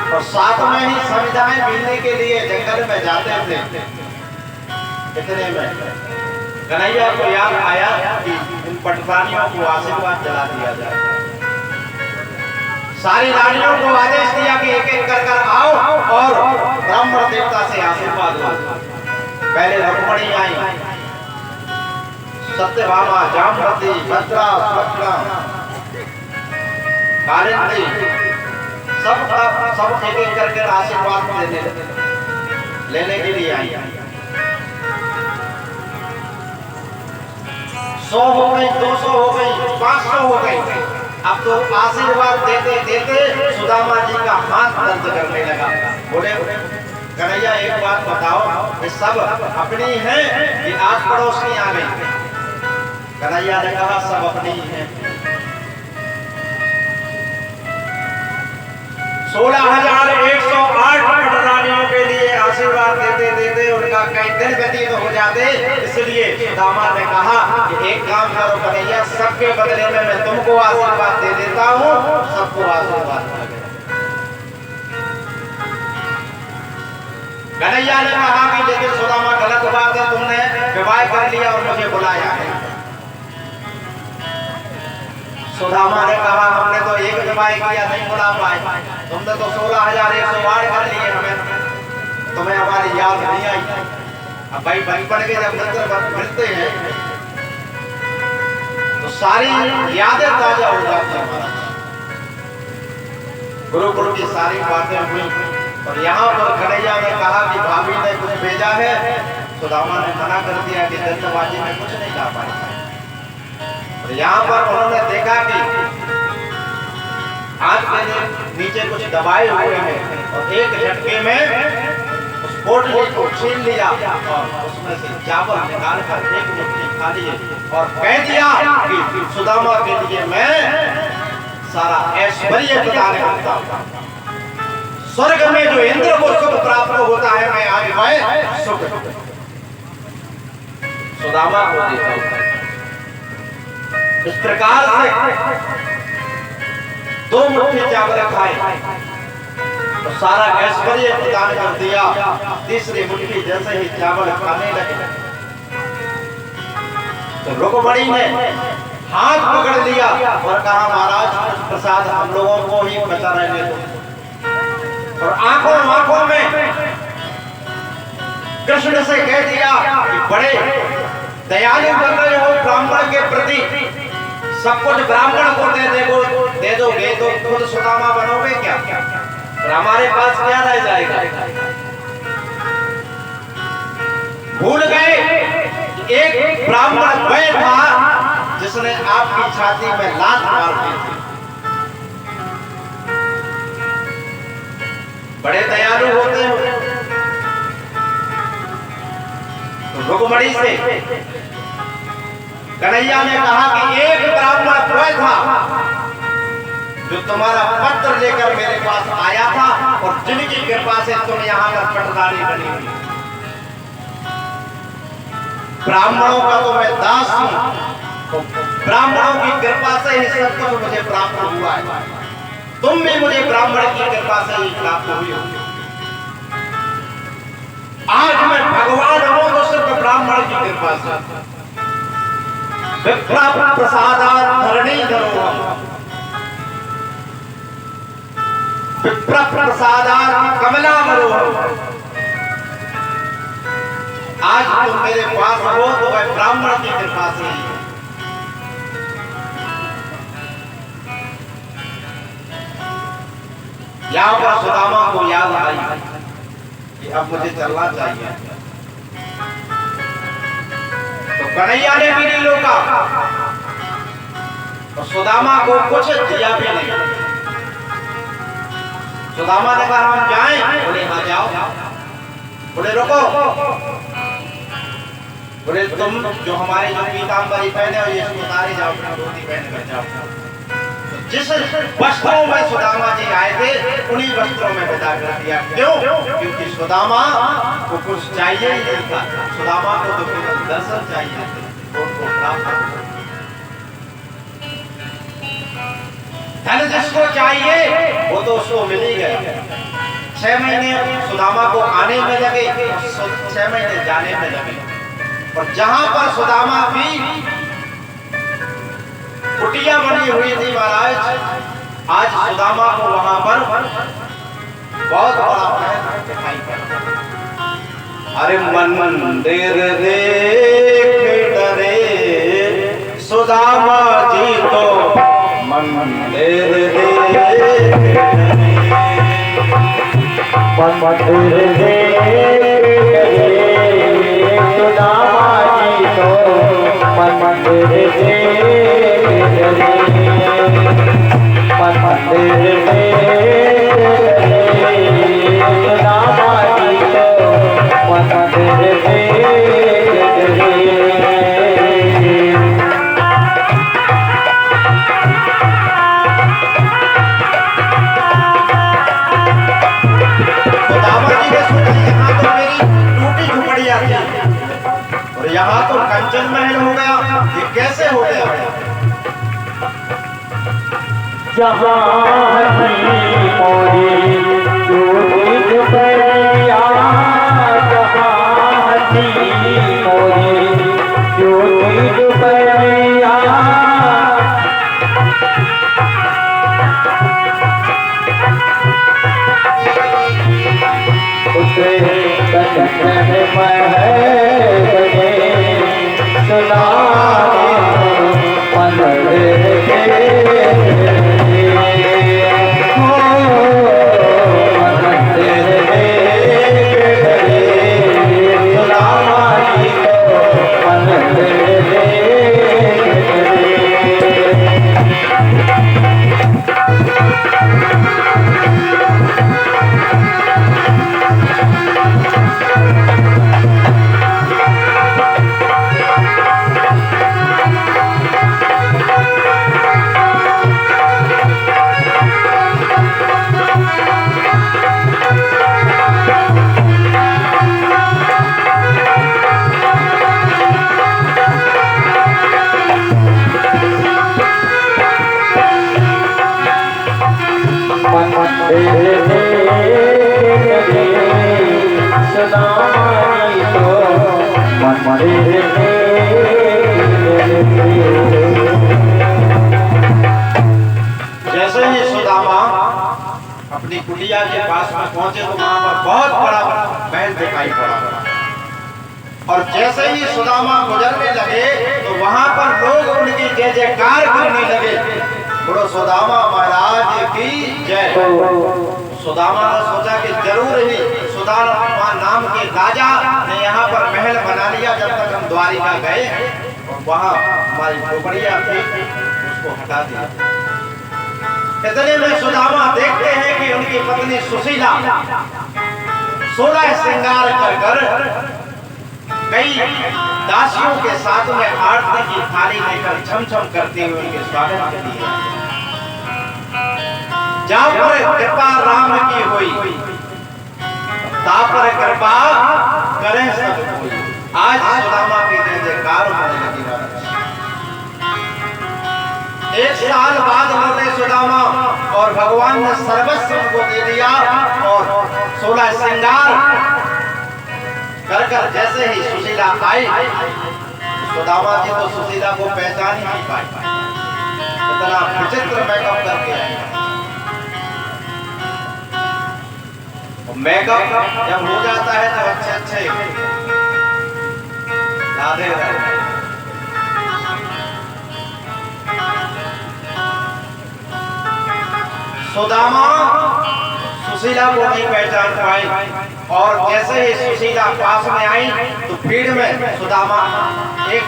और साथ में ही समिधाएं मिलने के लिए जंगल में जाते थे। इतने में कन्हैया को याद आया कि इन पटरानियों को आशीर्वाद दिला दिया जाए। सारी रानियों को आदेश दिया कि एक एक कर आओ और ब्राह्मण देवता से आशीर्वाद लो। पहले रुक्मणी आई, सत्यभामा, जामवती, भद्रा, सुभद्रा, कालिंदी, सब एक एक करके आशीर्वाद लेने के लिए आई। 100 हो गई, 200 हो गई, 500 हो गई। अब तो आशीर्वाद देते देते सुदामा जी का हाथ दर्द करने लगा। बोले कन्हैया एक बात बताओ, ये सब अपनी है कि आस पड़ोस की आ गई? कन्हैया ने कहा सब अपनी ही है। 16,108 पटरानियों के लिए आशीर्वाद देते देते उनका कई दिन व्यतीत हो जाते। इसलिए सुदामा ने कहा कि एक काम करो कन्हैया, सबके बदले में मैं तुमको आशीर्वाद दे देता हूँ। सबको आशीर्वाद मिल गया। कन्हैया ने कहा कि लेकिन सुदामा गलत बात है, तुमने विवाह कर लिया और मुझे बुलाया है। सुदामा ने कहा हमने तो एक विवाह किया, नहीं बुला पाए, तुमने तो 16,108 कर लिए, हमें तुम्हें हमारी याद नहीं आई। अब भाई बचपन के जब मिलते हैं तो सारी यादें ताजा हो जाती हैं। गुरुकुल की सारी बातें हुई और यहाँ पर कन्हैया ने कहा कि भाभी ने कुछ भेजा है। सुदामा ने मना कर दिया कि जल्दबाजी में कुछ नहीं ला पाएगा। और यहाँ पर उन्होंने देखा कि हाथ के नीचे कुछ दबाए हुए हैं और एक झटके में उस पोटली को छीन लिया और उसमें से चावल निकाल कर एक मुट्ठी खा लिए और कह दिया कि सुदामा के लिए मैं सारा ऐश्वर्य प्रदान करता हूं। स्वर्ग में जो इंद्र को सुख प्राप्त होता है, मैं आज वह सुख सुदामा को देता हूं। इस प्रकार से 2 मुट्ठी चावल खाए तो सारा ऐश्वर्य प्रदान कर दिया। तीसरी मुट्ठी जैसे ही चावल खाने लगे तो रुक्मणी ने हाथ पकड़ लिया और कहा महाराज प्रसाद हम लोगों को ही बचा रहने दो। और आंखों आंखों में कृष्ण से कह दिया कि बड़े दयालु बन रहे हो ब्राह्मण के प्रति, सब कुछ ब्राह्मण को दे दोगे तो खुद सुदामा बनोगे क्या? और हमारे पास क्या रह जाएगा? भूल गए एक ब्राह्मण वह था जिसने आपकी छाती में लात मार दी थी। बड़े दयालु होते हो। तो रुक्मणी से कन्हैया ने कहा कि एक ब्राह्मण वह था जो तुम्हारा पत्र लेकर मेरे पास आया था और जिनकी कृपा से तुम यहाँ पर पटरानी बनी हुई। ब्राह्मणों का तो मैं दास हूं, ब्राह्मणों की कृपा से ही सब कुछ मुझे प्राप्त हुआ है। तुम भी मुझे ब्राह्मण की कृपा से ही प्राप्त हुई हो। आज मैं भगवान हूं तो सिर्फ ब्राह्मण की कृपा से। विप्र प्रसादात् धरणीधरो, विप्र प्रसादात् कमलावरो। आज तुम मेरे पास हो तो वह ब्राह्मण की कृपा से ही। यहाँ पर सुदामा को याद आई कि अब मुझे चलना चाहिए। तो कन्हैया ने भी नहीं रोका और सुदामा को कुछ दिया भी नहीं। सुदामा ने कहा हम जाएं? बोले हाँ जाओ। बोले रुको। बोले तुम जो हमारी जो पीतांबरी पहने हो ये उतारे जाओ, धोती पहन कर जाओ। जिस वस्त्रों में सुदामा जी आए थे उन्हीं वस्त्रों में विदा कर दिया। क्यों? क्योंकि सुदामा को कुछ चाहिए ही नहीं था। सुदामा को तो केवल दर्शन चाहिए थे, उनको प्राप्त। धन जिसको चाहिए वो तो उसको मिल ही गया। 6 महीने सुदामा को आने में लगे, 6 महीने जाने में लगे। और जहां पर सुदामा भी कुटिया बनी हुई थी महाराज, आज सुदामा को वहां पर बहुत बड़ा महल दिखाई पड़ा। अरे मंदिर देख डरे सुदामा जी तो मंदिर देख मंदिर देख सुदामा जी तो मंदिर यहाँ तो कंचन महल हो गया, ये कैसे हो गया? जहाँ मोरी मैया के पास में पहुंचे तो वहां पर बहुत बड़ा महल दिखाई पड़ा। और जैसे ही सुदामा गुजरने लगे तो वहां पर लोग उनकी जय जयकार करने लगे, बोलो सुदामा महाराज की जय। सुदामा ने सोचा कि जरूर ही सुदामा नाम के राजा ने यहाँ पर महल बना लिया। जब तक हम द्वारिका गए और वहां हमारी झोपड़ियां थी उसको हटा दिया। इतने में सुदामा देखते हैं कि उनकी पत्नी सुशीला 16 श्रृंगार कर कई दासियों के साथ में आरती की थाली लेकर छम छम करते हुए उनके स्वागत करती है। जहाँ पर कृपा राम की हुई तापर कृपा करें सब कोई। आज सुदामा की जय जयकार होने लगी। 1 साल बाद उन्होंने सुदामा और भगवान ने सर्वस्व उनको दे दिया और 16 श्रृंगार कर जैसे ही सुशीला आई, सुदामा जी तो सुशीला को पहचान ही नहीं पाई, इतना विचित्र मेकअप करके आई। मेकअप जब हो जाता है तो अच्छे अच्छे राधे राधे। सुदामा सुशीला को नहीं पहचान पाई और जैसे ही सुशीला पास में आई तो भीड़ में सुदामा एक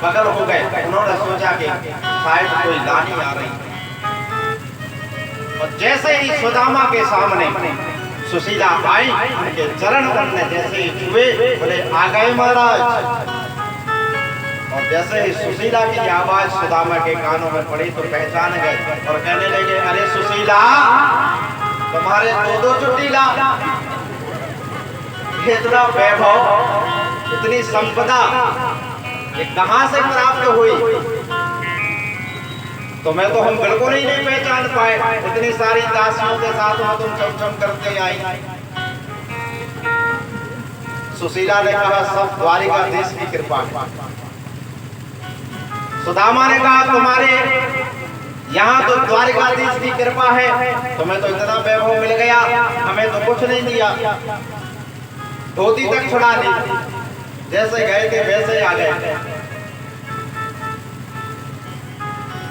बगल हो गए। उन्होंने सोचा कि शायद कोई रानी आ रही है और जैसे ही सुदामा के सामने सुशीला आई, उनके चरण करने जैसे ही छुए, बोले आ गए महाराज। और जैसे ही सुशीला की आवाज सुदामा के कानों में पड़ी तो पहचान गए और कहने लगे, अरे सुशीला तुम्हारे दो चुटीला, इतना वैभव इतनी संपदा ये कहां से प्राप्त हुई? तुम्हें तो हम बिल्कुल ही नहीं पहचान पाए, इतनी सारी दासियों के साथ में तुम चमचम करते आई। सुशीला ने कहा, सब द्वारिकाधीश की कृपा। सुदामा ने कहा, तुम्हारे यहाँ तो द्वारिकाधीश की कृपा है, तुम्हें तो इतना वैभव मिल गया, हमें तो कुछ नहीं दिया। धोती तक छुड़ा दी, जैसे गए थे वैसे ही आ गए।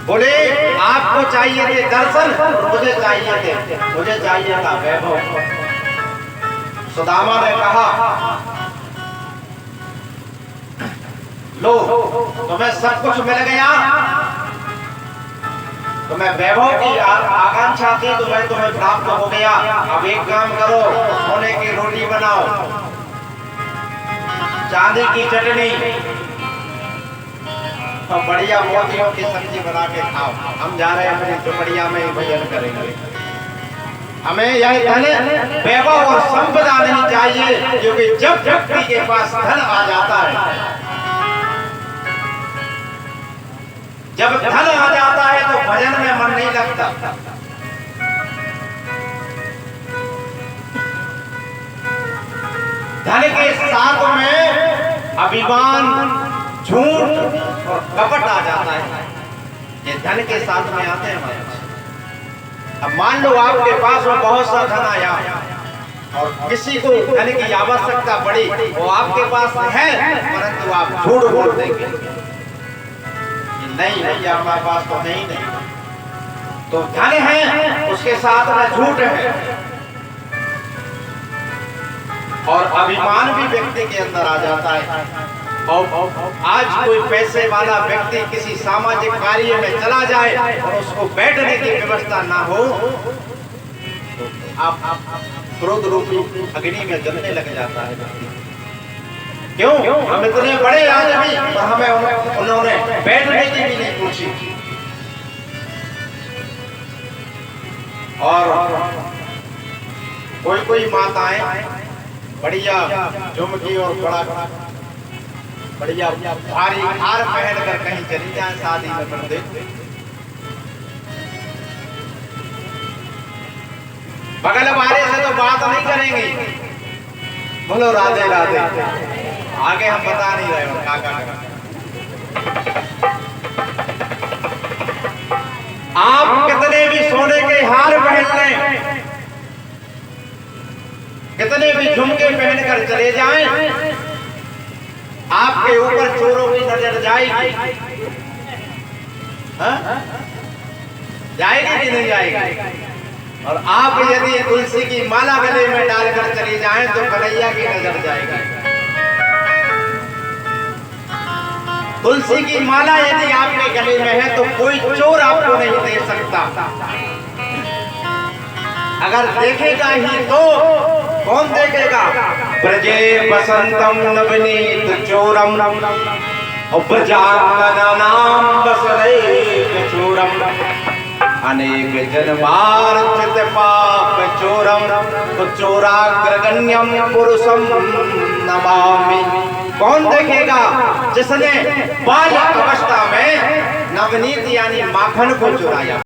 बोले आपको चाहिए थे दर्शन, मुझे चाहिए था वैभव। सुदामा ने कहा, लो तुम्हें सब कुछ मिल गया, तुम्हें वैभव की आकांक्षा थी, तुम्हें प्राप्त हो गया। अब एक काम करो, सोने की रोटी बनाओ, चांदी की चटनी और बढ़िया मोतियों की सब्जी बना के खाओ। हम जा रहे हैं अपनी झोपड़िया में भजन करेंगे। हमें यह धन वैभव और संपदा नहीं चाहिए, क्योंकि जब व्यक्ति के पास धन आ जाता है, जब धन आ जाता है तो भजन में मन नहीं लगता। धन के साथ में अभिमान, झूठ और कपट आ जाता है। ये धन के साथ में आते हैं हमारे। अब मान लो आपके पास में बहुत सा धन आया और किसी को धन की आवश्यकता पड़ी, वो आपके पास है परंतु आप झूठ बोल देंगे, नहीं भैया हमारे पास तो नहीं। तो धन है उसके साथ में झूठ है और अभिमान भी व्यक्ति के अंदर आ जाता है। और आज कोई पैसे वाला व्यक्ति किसी सामाजिक कार्य में चला जाए और उसको बैठने की व्यवस्था ना हो तो आप क्रोध रूपी अग्नि में जलने लग जाता है। क्यों? हम इतने बड़े आदमी और हमें उन्होंने बैठने की भी नहीं पूछी। और कोई माताएं बढ़िया झुमकी और बड़ा बढ़िया भारी हार पहन कर कहीं चली जाए शादी में बंदे, बगल वाले से तो बात नहीं करेंगे। बोलो राधे राधे। आगे हम बता नहीं रहे हो क्या करना। आप कितने भी सोने के हार पहन लें, पहनकर चले जाएं, आपके ऊपर चोरों की नजर जाएगी। हाँ? जाएगी कि नहीं जाएगी? और आप यदि तुलसी की माला गले में डालकर चली जाएं तो कन्हैया की नजर जाएगी। तुलसी की माला यदि आपके गले में है तो कोई चोर आपको नहीं दे सकता। अगर देखेगा ही तो कौन देखेगा? ब्रजे बसंतम नवनीत चोरम प्रजानाम बसरे चोरम अनेक जन्मार्जित पाप चोरम तो चोराग्रगण्यम पुरुषम नमामि। कौन देखेगा? जिसने बालक अवस्था में नवनीत यानी माखन को चुराया।